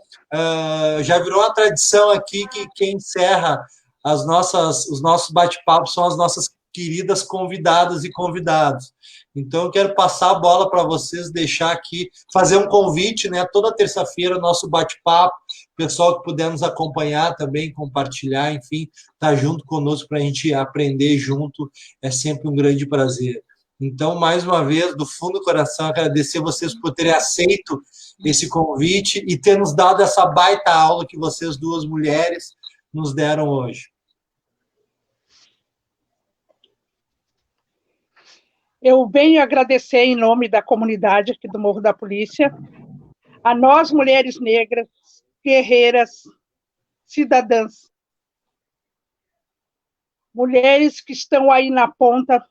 [SPEAKER 1] já virou uma tradição aqui que quem encerra os nossos bate-papos são as nossas queridas convidadas e convidados. Então, eu quero passar a bola para vocês, deixar aqui, fazer um convite, né? Toda terça-feira, nosso bate-papo, pessoal que puder nos acompanhar também, compartilhar, enfim, estar junto conosco para a gente aprender junto, é sempre um grande prazer. Então, mais uma vez, do fundo do coração, agradecer vocês por terem aceito esse convite e ter nos dado essa baita aula que vocês duas mulheres nos deram hoje.
[SPEAKER 2] Eu venho agradecer em nome da comunidade aqui do Morro da Polícia, a nós, mulheres negras, guerreiras, cidadãs, mulheres que estão aí na ponta,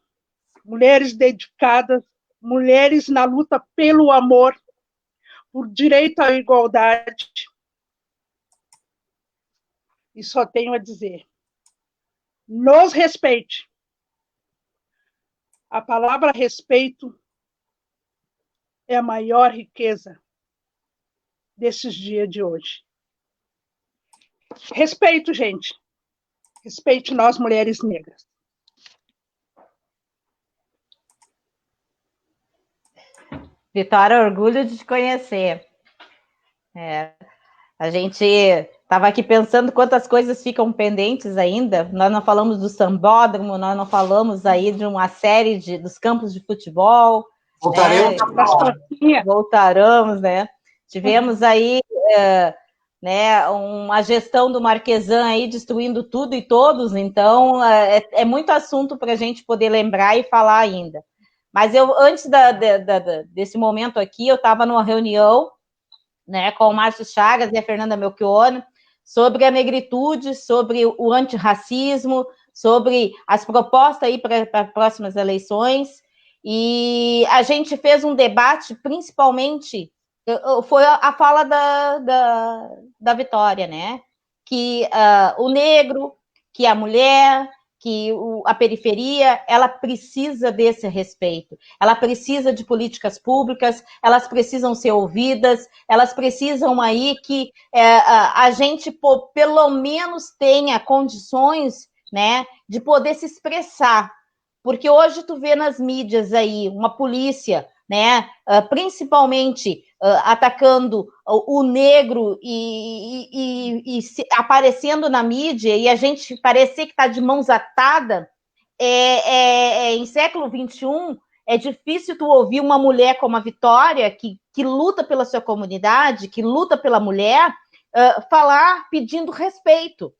[SPEAKER 2] mulheres dedicadas, mulheres na luta pelo amor, por direito à igualdade. E só tenho a dizer, nos respeite. A palavra respeito é a maior riqueza desses dias de hoje. Respeito, gente. Respeite nós, mulheres negras.
[SPEAKER 3] Vitória, orgulho de te conhecer. A gente estava aqui pensando quantas coisas ficam pendentes ainda. Nós não falamos do sambódromo, nós não falamos aí de uma série dos campos de futebol. Voltaremos, né? Tivemos aí né, uma gestão do Marquesan aí destruindo tudo e todos, então é muito assunto para a gente poder lembrar e falar ainda. Mas antes desse momento aqui, eu estava numa reunião, né, com o Márcio Chagas e a Fernanda Melchiona, sobre a negritude, sobre o antirracismo, sobre as propostas aí para próximas eleições, e a gente fez um debate, principalmente, foi a fala da Vitória, né, que o negro, que a mulher, que a periferia, ela precisa desse respeito, ela precisa de políticas públicas, elas precisam ser ouvidas, elas precisam aí que a gente pelo menos tenha condições, né, de poder se expressar, porque hoje tu vê nas mídias aí uma polícia, né, principalmente atacando o negro e aparecendo na mídia, e a gente parecer que está de mãos atadas, em século XXI, é difícil tu ouvir uma mulher como a Vitória, que luta pela sua comunidade, que luta pela mulher, falar pedindo respeito.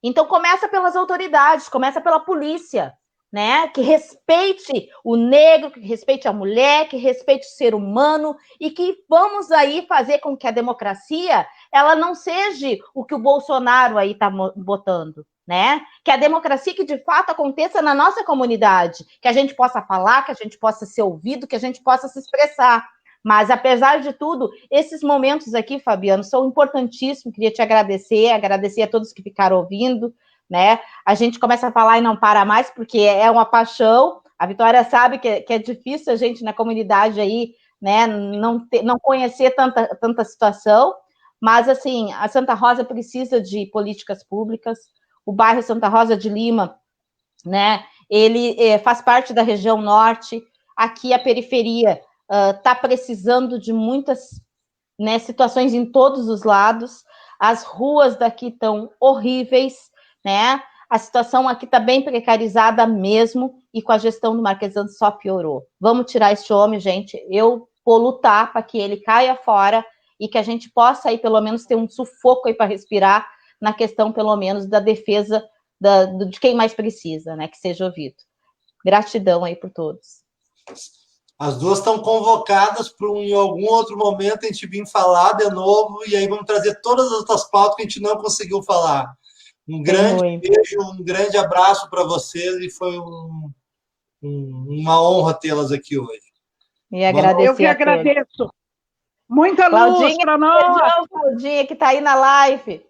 [SPEAKER 3] Então, começa pelas autoridades, começa pela polícia, né? Que respeite o negro, que respeite a mulher, que respeite o ser humano e que vamos aí fazer com que a democracia ela não seja o que o Bolsonaro aí está botando, né? Que a democracia que de fato aconteça na nossa comunidade, que a gente possa falar, que a gente possa ser ouvido, que a gente possa se expressar. Mas, apesar de tudo, esses momentos aqui, Fabiano, são importantíssimos. Queria te agradecer a todos que ficaram ouvindo, né? A gente começa a falar e não para mais, porque é uma paixão. A Vitória sabe que é difícil a gente na comunidade aí, né, não conhecer tanta situação, mas, assim, a Santa Rosa precisa de políticas públicas. O bairro Santa Rosa de Lima, né, ele faz parte da região norte. Aqui a periferia está precisando de muitas, né, situações em todos os lados. As ruas daqui estão horríveis, né? A situação aqui está bem precarizada mesmo, e com a gestão do Marquesano só piorou. Vamos tirar esse homem, gente. Eu vou lutar para que ele caia fora e que a gente possa aí pelo menos ter um sufoco aí para respirar na questão, pelo menos, da defesa de quem mais precisa, né? Que seja ouvido. Gratidão aí por todos.
[SPEAKER 1] As duas estão convocadas para em algum outro momento a gente vir falar de novo, e aí vamos trazer todas as outras pautas que a gente não conseguiu falar. Um grande beijo, um grande abraço para vocês, e foi uma honra tê-las aqui hoje.
[SPEAKER 3] E agradecer.
[SPEAKER 2] Eu que agradeço. Muita luz para nós.
[SPEAKER 3] Claudinha, que está aí na live.